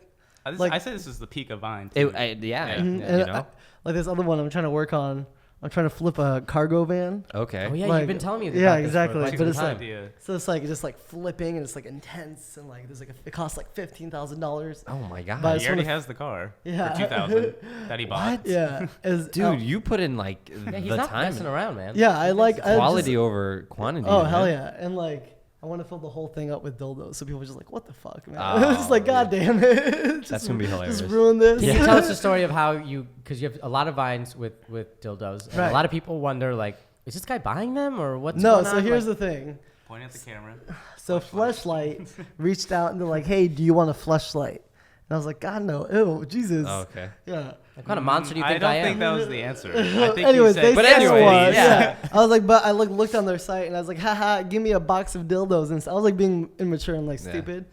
I say this is the peak of Vine. It, too. yeah, Yeah. you and know. like this other one I'm trying to work on. I'm trying to flip a cargo van. Okay. Oh yeah, Like, you've been telling me about yeah, this for exactly, quite but some it's time. like- idea. So it's like just like flipping and it's like intense and like there's like it costs like $15,000. Oh my god. But I He just already wanna- has the car Yeah. for 2,000 that he bought. Yeah, Dude, you put in like Yeah, he's the not time. messing around, man. yeah, I like I Quality just- over quantity. Oh man. hell yeah, and like I want to fill the whole thing up with dildos, so people are just like, what the fuck, man? Oh, it's like, god damn it, That's gonna be hilarious. Just ruin this. Can you tell us the story of how because you have a lot of vines with dildos, and Right. a lot of people wonder like, is this guy buying them or what's No, going so on? here's Like, the thing. Point at the camera. So Fleshlight reached out and they're like, hey, do you want a Fleshlight? And I was like, God no, ew, Jesus. Oh, okay. Yeah. what kind of monster do you think I don't am? think that was the answer. I think Anyways, you they said, But said anyways, it was. yeah. Yeah. I was like, but I looked on their site and I was like, haha, give me a box of dildos. And so I was like being immature and like Yeah. stupid.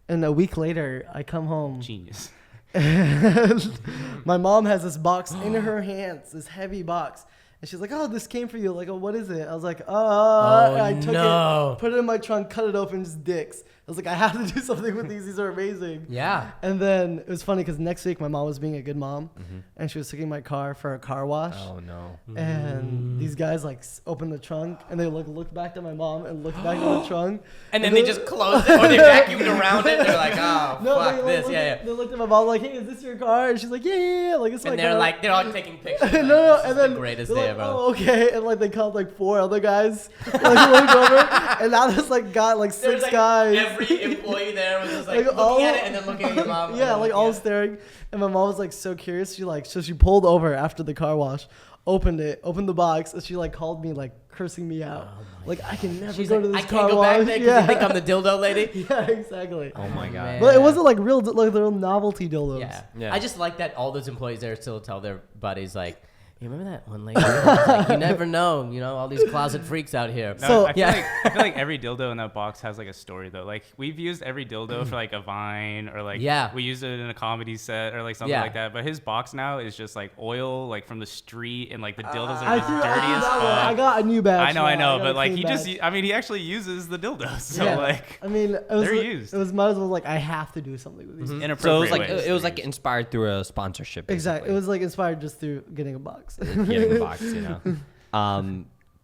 And a week later, I come home genius. and my mom has this box in her hands, this heavy box. And she's like, oh, this came for you. Like, oh, what is it? I was like, Oh, and I took no. it, put it in my trunk, cut it open, just dicks. I was like, I have to do something with these. These are amazing. Yeah. And then it was funny because next week my mom was being a good mom, and she was taking my car for a car wash. Oh no. And these guys like opened the trunk, and they like looked back at my mom and looked back at the trunk. And then they just closed it or they vacuumed around it. They're like, oh, No, fuck they, like, this. looked, Yeah, They looked at my mom like, hey, is this your car? And she's like, yeah. Like it's my And they're car. like, they're all taking pictures. no, Like, no, this is and then the greatest they're day, like, bro. oh, okay, and like they called like 4 other guys, like looked over, and now there's like got like 6 like, guys. Every employee there was just like, Like, looking all- at it and then looking at your mom. and Yeah, then like looking all at it. staring, and my mom was like so curious. She pulled over after the car wash, opened the box, and she like called me like cursing me out. Like I can never She's go like, to this I car can't go wash. back there because yeah. you think I'm the dildo lady. Yeah, exactly. Oh my god. man. But it wasn't like real, like the real novelty dildos. Yeah. Yeah. I just like that all those employees there still tell their buddies like, you remember that one lady? Like, you never know, all these closet freaks out here. No, So- I feel like every dildo in that box has like a story though. Like we've used every dildo for like a Vine or like Yeah. we used it in a comedy set or like something Yeah. like that. But his box now is just like oil like from the street and like the dildos I are threw just dirty as that one. I fuck. got a new batch. I now. know, got a but like clean he just, batch. I mean, he actually uses the dildos. So Yeah. like I mean, it was they're used. It was might as well like I have to do something with these. So it was inappropriate like ways it was to like use. inspired through a sponsorship. Exactly. It basically. was like inspired just through getting a box. Getting the box,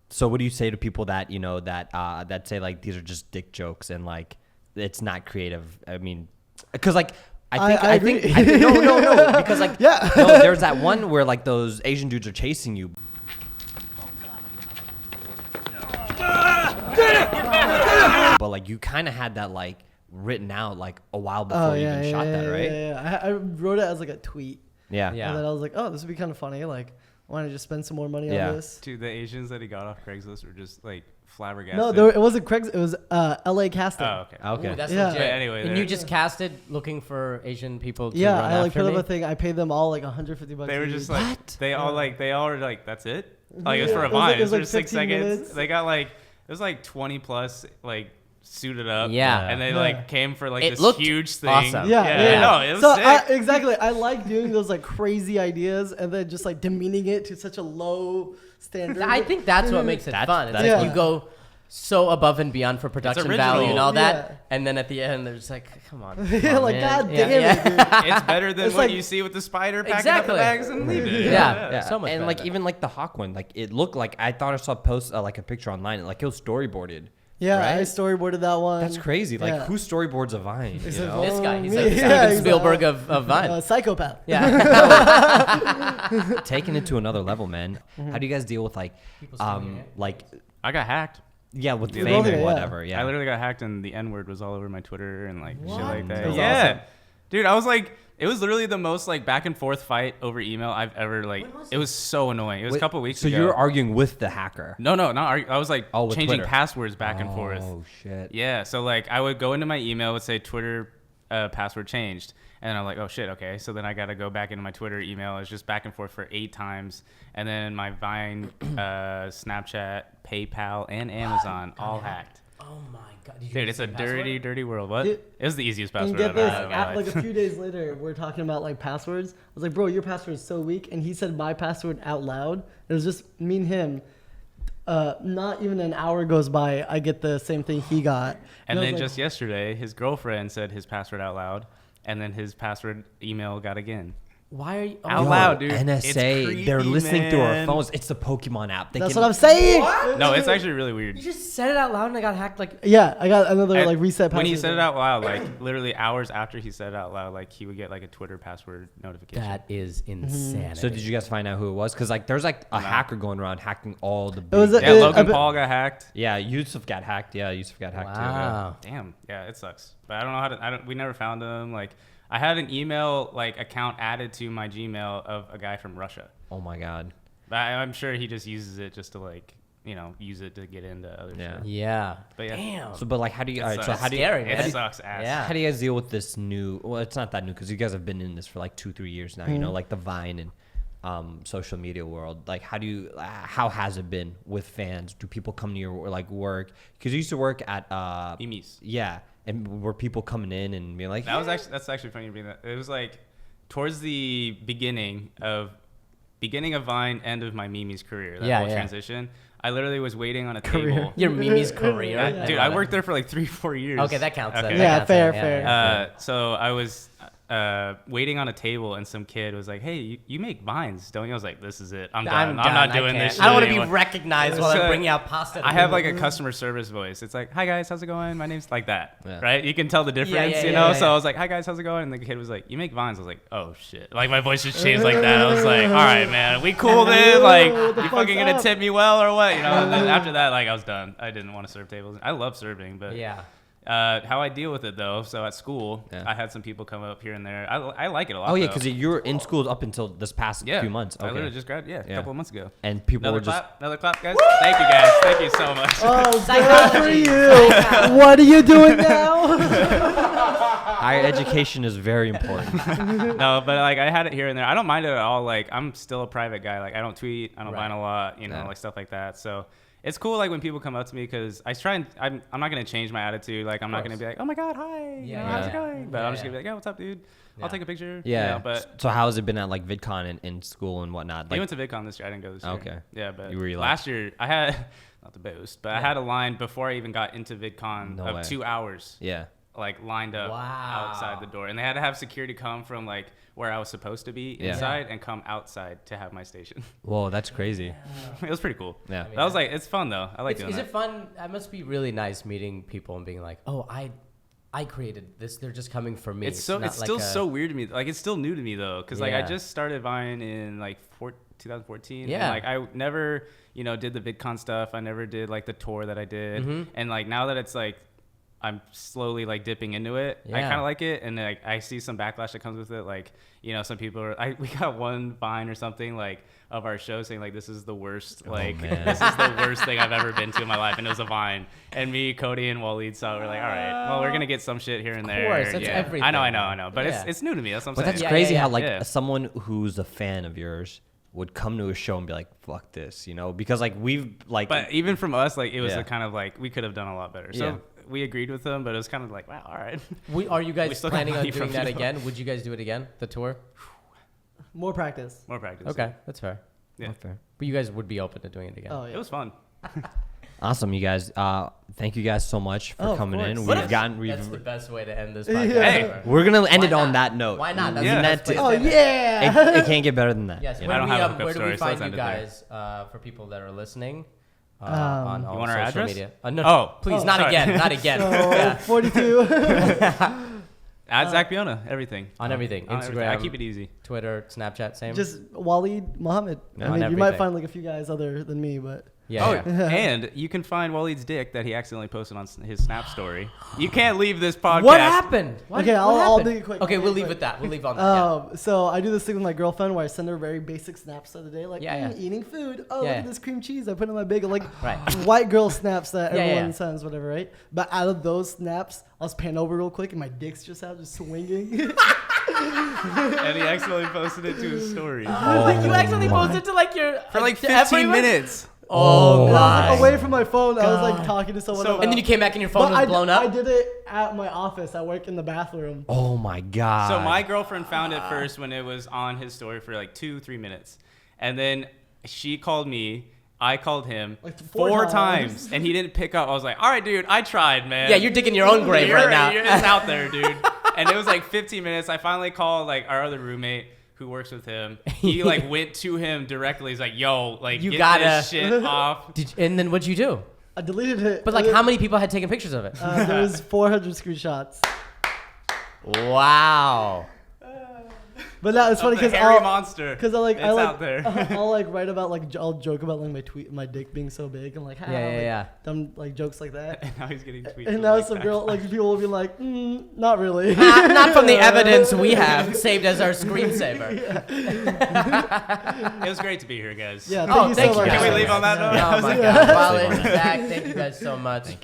So what do you say to people that that say like these are just dick jokes and like it's not creative? I mean, because like I think no because like Yeah. no, there's that one where like those Asian dudes are chasing you. But like you kind of had that like written out like a while before you even shot that, right? Yeah. I wrote it as like a tweet. Yeah. Yeah. And then I was like, oh, this would be kind of funny. Like, why don't I just spend some more money Yeah. on this? Dude, the Asians that he got off Craigslist were just like flabbergasted. No, it wasn't Craigslist. It was LA casting. Oh, okay. Okay. Ooh, that's Yeah. legit. But anyway, and they're- you just casted looking for Asian people to Yeah, run I like after put me? up a thing. I paid them all like $150. They were each. just like they all were like that's it. Like it was Yeah, for a it was like- Vine. it It was was for like 6 15 seconds. minutes. They got like it was like 20 plus like suited up. Yeah. And they Yeah. like came for like It this looked huge thing. awesome. Yeah. No, it was so sick. exactly, I like doing those like crazy ideas and then just like demeaning it to such a low standard. I think that's what makes it That's- fun. It's that's like fun. you go so above and beyond for production original. value and all that, Yeah. and then at the end they're just like, come on. Yeah, like, man. God damn it, dude. It's better than It's what like- you see with the spider packing Exactly. up the bags and leaving it. Yeah. So much and like better. even like the hawk one, like it looked like I thought I saw a post like a picture online, like it was storyboarded. Yeah, right? I storyboarded that one. That's crazy. Like Yeah. who storyboards a Vine? You Except know? This guy, he's Me. like Yeah, Steven he's Spielberg of Vine. Psychopath. Yeah. Taking it to another level, man. Mm-hmm. How do you guys deal with like stealing it? like I got hacked. yeah, with Yeah, fame both of and you, yeah. whatever. Yeah. I literally got hacked and the N-word was all over my Twitter and like shit like that. That was Yeah. awesome. Dude, I was like, it was literally the most like back and forth fight over email I've ever like. When was It was so annoying. It was Wait, a couple weeks so ago. you're arguing with the hacker. No, not I was like Oh, with changing Twitter. passwords back and forth. Oh shit. Yeah, so like I would go into my email, would say Twitter password changed, and I'm like, oh shit, okay. So then I gotta go back into my Twitter email. It's just back and forth for 8 times, and then my Vine, Snapchat, PayPal, and Amazon all hacked. Oh my god. Did you Dude, use it's a the dirty, password? dirty world. What? Dude, It was the easiest And password get I've this, ever had in my like life. a few days later, we're talking about like passwords. I was like, bro, your password is so weak. And he said my password out loud. It was just me and him not even an hour goes by, I get the same thing he got. And I was then like, just yesterday, his girlfriend said his password out loud, and then his password email got again. Why are you Out loud, dude. NSA, It's they're creepy, listening through our man. phones. It's the Pokemon app. They that's can, what I'm saying. No, it's actually really weird. You just said it out loud and I got hacked. Like, Yeah, I got another And like reset password. when he said it out loud, like literally hours after he said it out loud, like he would get like a Twitter password notification. that is insanity. So did you guys find out who it was? Because like there's like a hacker going around hacking all the. was big- a- Yeah, It- Logan I bet- Paul got hacked. yeah, Yusuf got hacked. Yeah, Yusuf got hacked Wow. Damn. Yeah, it sucks. But I don't know how to. We never found him. Like I had an email like account added to my Gmail of a guy from Russia. too. Oh my god. But I'm sure he just uses it just to like use it to get into other Yeah. shit. Yeah. But yeah. Damn. So, but like, how do you? All right, so sucks. how do you? Scary, It man. sucks ass. Yeah. How do you guys deal with this new? Well, it's not that new because you guys have been in this for like 2-3 years now. You know, like the Vine and social media world. Like, how do you? How has it been with fans? Do people come to your like work? Because you used to work at Mimis. yeah, and were people coming in and being like, That's actually funny to bring that. It was like towards the beginning of Vine, end of my Mimi's career. That Yeah, whole yeah. transition. I literally was waiting on a Career. table. Your Mimi's career. Yeah, dude, I worked there for like 3-4 years. Okay, that counts. Okay. That Yeah, counts, fair. So I was waiting on a table, and some kid was like, "Hey, you make vines, don't you?" I was like, "This is it. I'm done. I'm not doing this shit I don't want to be anymore." recognized while I'm bringing out pasta. to I have people. like a customer service voice. It's like, "Hi guys, how's it going? My name's like that." Yeah. Right? You can tell the difference, yeah, you know? yeah, So yeah. I was like, "Hi guys, how's it going?" And the kid was like, "You make vines." I was like, "Oh shit." Like my voice just changed like that. I was like, "All right, man. We cool then? Like, What the you fuck's fucking gonna up? tip me well or what?" You know? And then after that, like I was done. I didn't want to serve tables. I love serving, but Yeah. how I deal with it though, so at school, Yeah. I had some people come up here and there. I like it a lot. oh yeah, though. because you were in school up until this past few months. I Okay. literally just grabbed, a Yeah. couple of months ago. And people Another were just clap, another clap, guys. Thank you guys. Thank you so much. Oh, good for Psychology. you. What are you doing now? higher education is very important. No, but like I had it here and there. I don't mind it at all. Like I'm still a private guy. Like I don't tweet. I don't Right. vine a lot. Yeah. Like stuff like that. So it's cool. Like when people come up to me, because I try and I'm not gonna change my attitude. Like I'm not gonna be like, oh my god, hi. Yeah, How's yeah. it going? But Yeah, I'm just yeah. gonna be like, yeah, what's up, dude? Yeah. I'll take a picture. Yeah. You know, but so how has it been at like VidCon in school and whatnot? we Like, went to VidCon this year. I didn't go this year. Okay. Yeah, but You really last year I had not to boast, but I Yeah. had a line before I even got into VidCon No of way. 2 hours. yeah. Like lined up Wow. outside the door, and they had to have security come from like where I was supposed to be Yeah. inside and come outside to have my station. Whoa, that's crazy. It was pretty cool. Yeah. That was like, it's fun though. I like doing Is that. it fun? It must be really nice meeting people and being like, oh, I created this. They're just coming for me. It's so not it's like still a- so weird to me. Like it's still new to me though, because like I Yeah. just started Vine in like 2014. Yeah. And, like I never did the VidCon stuff. I never did like the tour that I did. Mm-hmm. And like now that it's like I'm slowly like dipping into it, I Yeah. kind of like it. And like I see some backlash that comes with it. Like some people are. We got one Vine or something like of our show saying like this is the worst. Like man. this is the worst thing I've ever been to in my life. And it was a Vine. And me, Cody, and Wahlid saw it. We're like, all right, well we're gonna get some shit here and there. course, that's yeah. everything. I know. But Yeah. it's new to me. That's what I'm But saying. that's Yeah, crazy yeah, how yeah. like Yeah. someone who's a fan of yours would come to a show and be like, "Fuck this," because like we've like. But even from us, like it was Yeah. a kind of like we could have done a lot better. So Yeah. we agreed with them, but it was kind of like, wow, all right. Are you We guys still got planning on money doing from that people. again? Would you guys do it again? The tour? More practice. More practice. Okay, that's fair. Yeah. Not fair. But you guys would be open to doing it again. Oh It yeah. was fun. Awesome, you guys. Thank you guys so much for Oh, of coming in. course. We've gotten. That's the best way to end this Yeah. podcast. Hey, ever. We're gonna end Why it on not? that note. Why not? That's Yeah. the best place Oh to end it. yeah. It can't get better than that. Yes. you Where know? I do don't we, have a hookup where do we story, so find let's you end it guys for people that are listening? Um, On all You want our social address? media. No, Oh. please, Oh, not sorry. again, not again. So, Yeah. 42. At Zach Biona, everything. On everything, On everything. I Instagram, keep it easy. Twitter, Snapchat, same. Just Wahlid Muhammad. Yeah. I On mean, you might everything. find like a few guys other than me, but yeah. Oh, yeah. and you can find Walid's dick that he accidentally posted on his Snap story. You can't leave this podcast. What happened? What, Okay, what I'll happened? dig it quick. Okay, I'll we'll dig it leave quick. with that. We'll leave on that. Yeah. So I do this thing with my girlfriend where I send her very basic snaps of the day, like Yeah, yeah. eating food. Oh, Yeah, look at yeah. this cream cheese I put in my bagel, like Right. white girl snaps that Yeah, everyone yeah. sends, whatever, right? But out of those snaps, I'll just pan over real quick and my dick's just out, just swinging. And he accidentally posted it to his story. You actually posted to like your For like to 15 everyone? minutes. Oh And I was my! like away from my phone. I was like talking to someone. So- about, And then you came back and your phone but was I blown I up. did it at my office. I work in the bathroom. Oh my god. So my girlfriend found it first when it was on his story for like 2-3 minutes. And then she called me I called him Like four 4 times, and he didn't pick up. I was like, all right, dude, I tried, man. Yeah, you're digging your own grave right now. It's out there, dude. And it was like 15 minutes. I finally called like our other roommate who works with him. He like went to him directly. He's like, yo, like You get gotta- this shit off. And then what'd you do? I deleted it. But like, how many people had taken pictures of it? There was 400 screenshots. Wow. But no, it's funny Of the because hairy monster. Because I like It's I like out there. I'll like write about like I'll joke about like my dick being so big and like Yeah. dumb like jokes like that. And now he's getting tweets. And now like some that. girl like people will be like, not really. Not from the evidence we have saved as our screensaver. It was great to be here, guys. Yeah, Oh, thank thank you so you much. guys. Can we leave on that note? Oh my Yeah. God. Wahlid, Zach, thank you guys so much.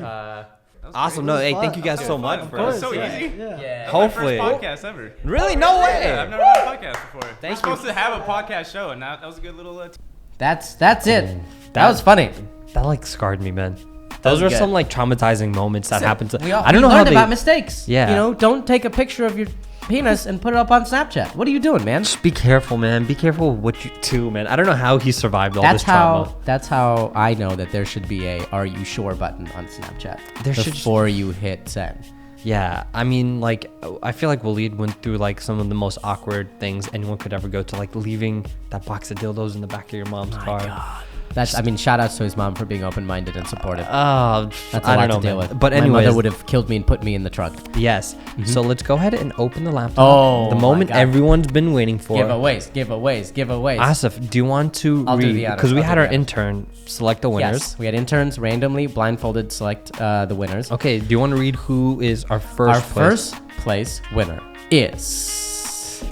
Awesome. No, hey, fun. thank you guys so much Of for course, us. so yeah, easy. Yeah. Yeah. Hopefully. My first podcast ever. Really? No Yeah, way. I've never done a podcast before. We're you. supposed to have a podcast show, and that was a good little. That's it. That That- was funny. That like scarred me, man. Those was are some good. like traumatizing moments that happened to. We I don't know how learned they. about mistakes. Yeah. You know, don't take a picture of your penis and put it up on Snapchat. What are you doing, man? Just be careful, man. Be careful what you do, man. I don't know how he survived all this trauma. That's how I know that there should be a "Are you sure?" button on Snapchat There should before you hit send. Yeah, I mean, like, I feel like Wahlid went through like some of the most awkward things anyone could ever go to, like leaving that box of dildos in the back of your mom's car. That's, I mean, shout outs to his mom for being open-minded and supportive. Oh, That's a I lot don't know, to deal man. with. But my mother anyways, would have killed me and put me in the trunk. yes. So let's go ahead and open the laptop. Oh, the my moment God. everyone's been waiting for. Giveaways. Asif, do you want to I'll do read? the honors, Because we I'll had do our the honors. intern select the winners. Yes, we had interns randomly blindfolded select the winners. Okay, do you want to read who is our first Our place? first place winner is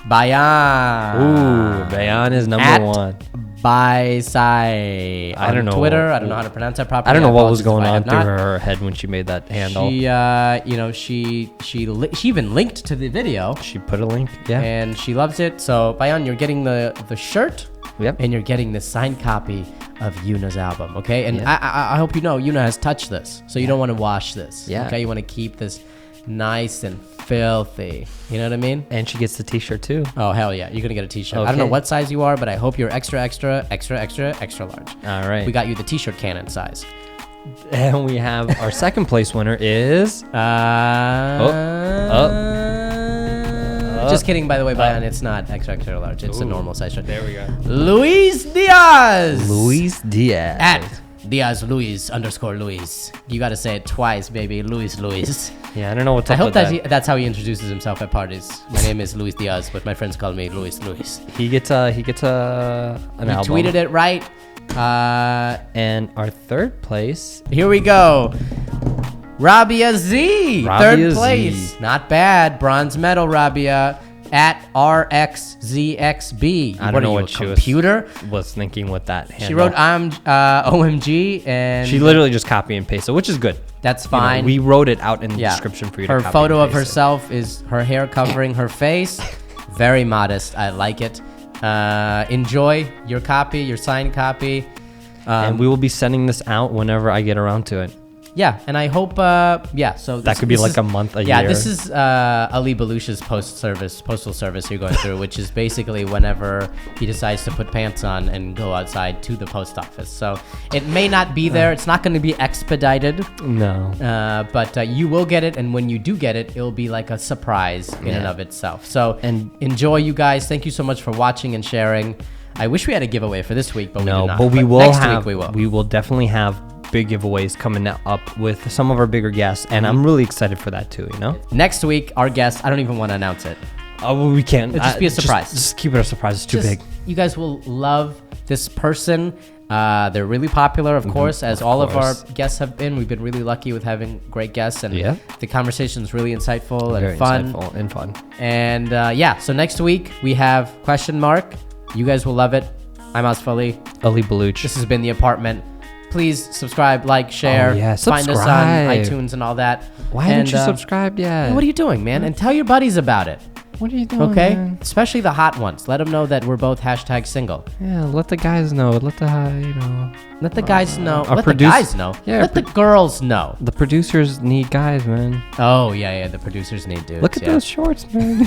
Bayan. Ooh, Bayan is number At one. Baisai. I don't know. Twitter. I don't know how to pronounce that properly. I don't know what was apologize going if I on have through not. her head when she made that handle. She, she even linked to the video, She put a link. Yeah. and she loves it. So Bayan, you're getting the shirt, Yep. and you're getting the signed copy of Yuna's album. Okay, and Yeah. I hope you know Yuna has touched this, so you don't want to wash this. Yeah. Okay, you want to keep this nice and filthy. You know what I mean? And she gets the T-shirt too. Oh hell yeah, you're gonna get a T-shirt. I don't know Okay. what size you are, but I hope you're extra large. All right. We got you the T-shirt cannon size. And we have our second place winner is. Just kidding, by the way, Bayan. It's not extra large. It's a normal size shirt. There we go. Luis Diaz. Luis Diaz. At Diaz Luis _Luis. You gotta say it twice, baby. Luis. Yeah, I don't know what's I up hope with that that's how he introduces himself at parties. My name is Luis Diaz, but my friends call me Luis. He gets an He album. tweeted it right. And our third place. Here we go. Rabia Z, Rabia third Z. place. Not bad. Bronze medal, Rabia. At RXZXB. I don't know are you, what a she computer? was thinking with that handle. She wrote OMG, and She literally just copy and pasted, which is good. that's You know, fine. we wrote it out in the Yeah. description for you to Her copy photo and of paste it. herself is her hair covering her face. Very modest. I like it. Enjoy your copy, your signed copy. And we will be sending this out whenever I get around to it. Yeah, and I hope, so That could be this like is- a month, a Yeah, year. this is Ali Baluch's postal service you're going through, which is basically whenever he decides to put pants on and go outside to the post office. So it may not be there. It's not going to be expedited, No. but you will get it, and when you do get it, it'll be like a surprise in and Yeah. of itself. So And- enjoy, you guys. Thank you so much for watching and sharing. I wish we had a giveaway for this week, but we No, do not. but we will next have. week we will. We will definitely have big giveaways coming up with some of our bigger guests, and I'm really excited for that too. You know. Next week, our guest. I don't even want to announce it. Oh, well, we can't. It'll just be a surprise. Just keep it a surprise. It's too Just- big. You guys will love this person. They're really popular, of course, as all of our course. guests have been. We've been really lucky with having great guests, and Yeah. the conversation's really insightful and Very fun. insightful and fun. And so next week we have question mark. You guys will love it. I'm Asif Ali. Ali Baluch. This has been The Apartment. Please subscribe, like, share. Oh, yeah, Find us on subscribe. iTunes and all that. Why haven't you And, subscribed yet? What are you doing, man? And tell your buddies about it. What are you doing? Okay? man? Especially the hot ones. Let them know that we're both #single. Yeah, let the guys know. Let the Let the guys know. our Let the guys know. Yeah, Let the girls know. the producers need guys, man. Oh, yeah. The producers need dudes. Look at yeah. those shorts, man.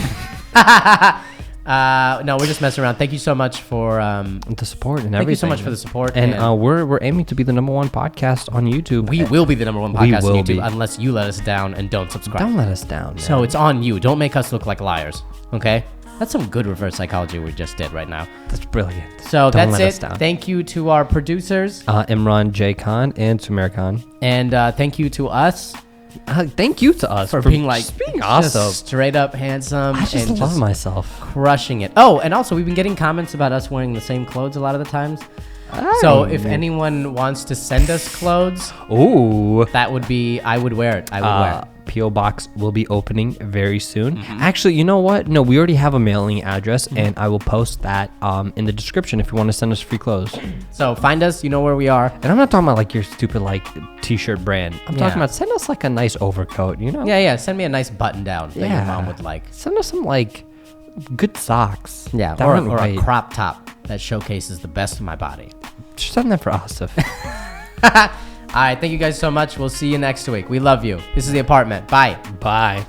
No, we're just messing around. Thank you so much for The support and everything. thank you so much for the support. And we're aiming to be the #1 podcast on YouTube. we will be the #1 podcast on will YouTube be. unless you let us down and don't subscribe. Don't let us down. So man. it's on you. Don't make us look like liars. Okay? That's some good reverse psychology we just did right now. That's brilliant. So Don't that's let us it. down. Thank you to our producers. Imran J Khan and Sumair Khan. And thank you to us Thank you to us for being like just being just awesome. straight up handsome. I just and love myself. crushing it. Oh, and also we've been getting comments about us wearing the same clothes a lot of the times. So if anyone wants to send us clothes, Ooh. that would be, I would wear it. I would wear it. P.O. Box will be opening very soon. Mm-hmm. Actually, you know what? No, we already have a mailing address, and I will post that in the description if you want to send us free clothes. So find us. You know where we are. And I'm not talking about like your stupid like t-shirt brand. I'm Yeah. talking about send us like a nice overcoat, you know? Yeah. Send me a nice button down that your Yeah. mom would like. Send us some like good socks. Yeah, That or aren't a white. crop top that showcases the best of my body. Send that for Asif. All right, thank you guys so much. We'll see you next week. We love you. This is The Apartment. Bye. Bye.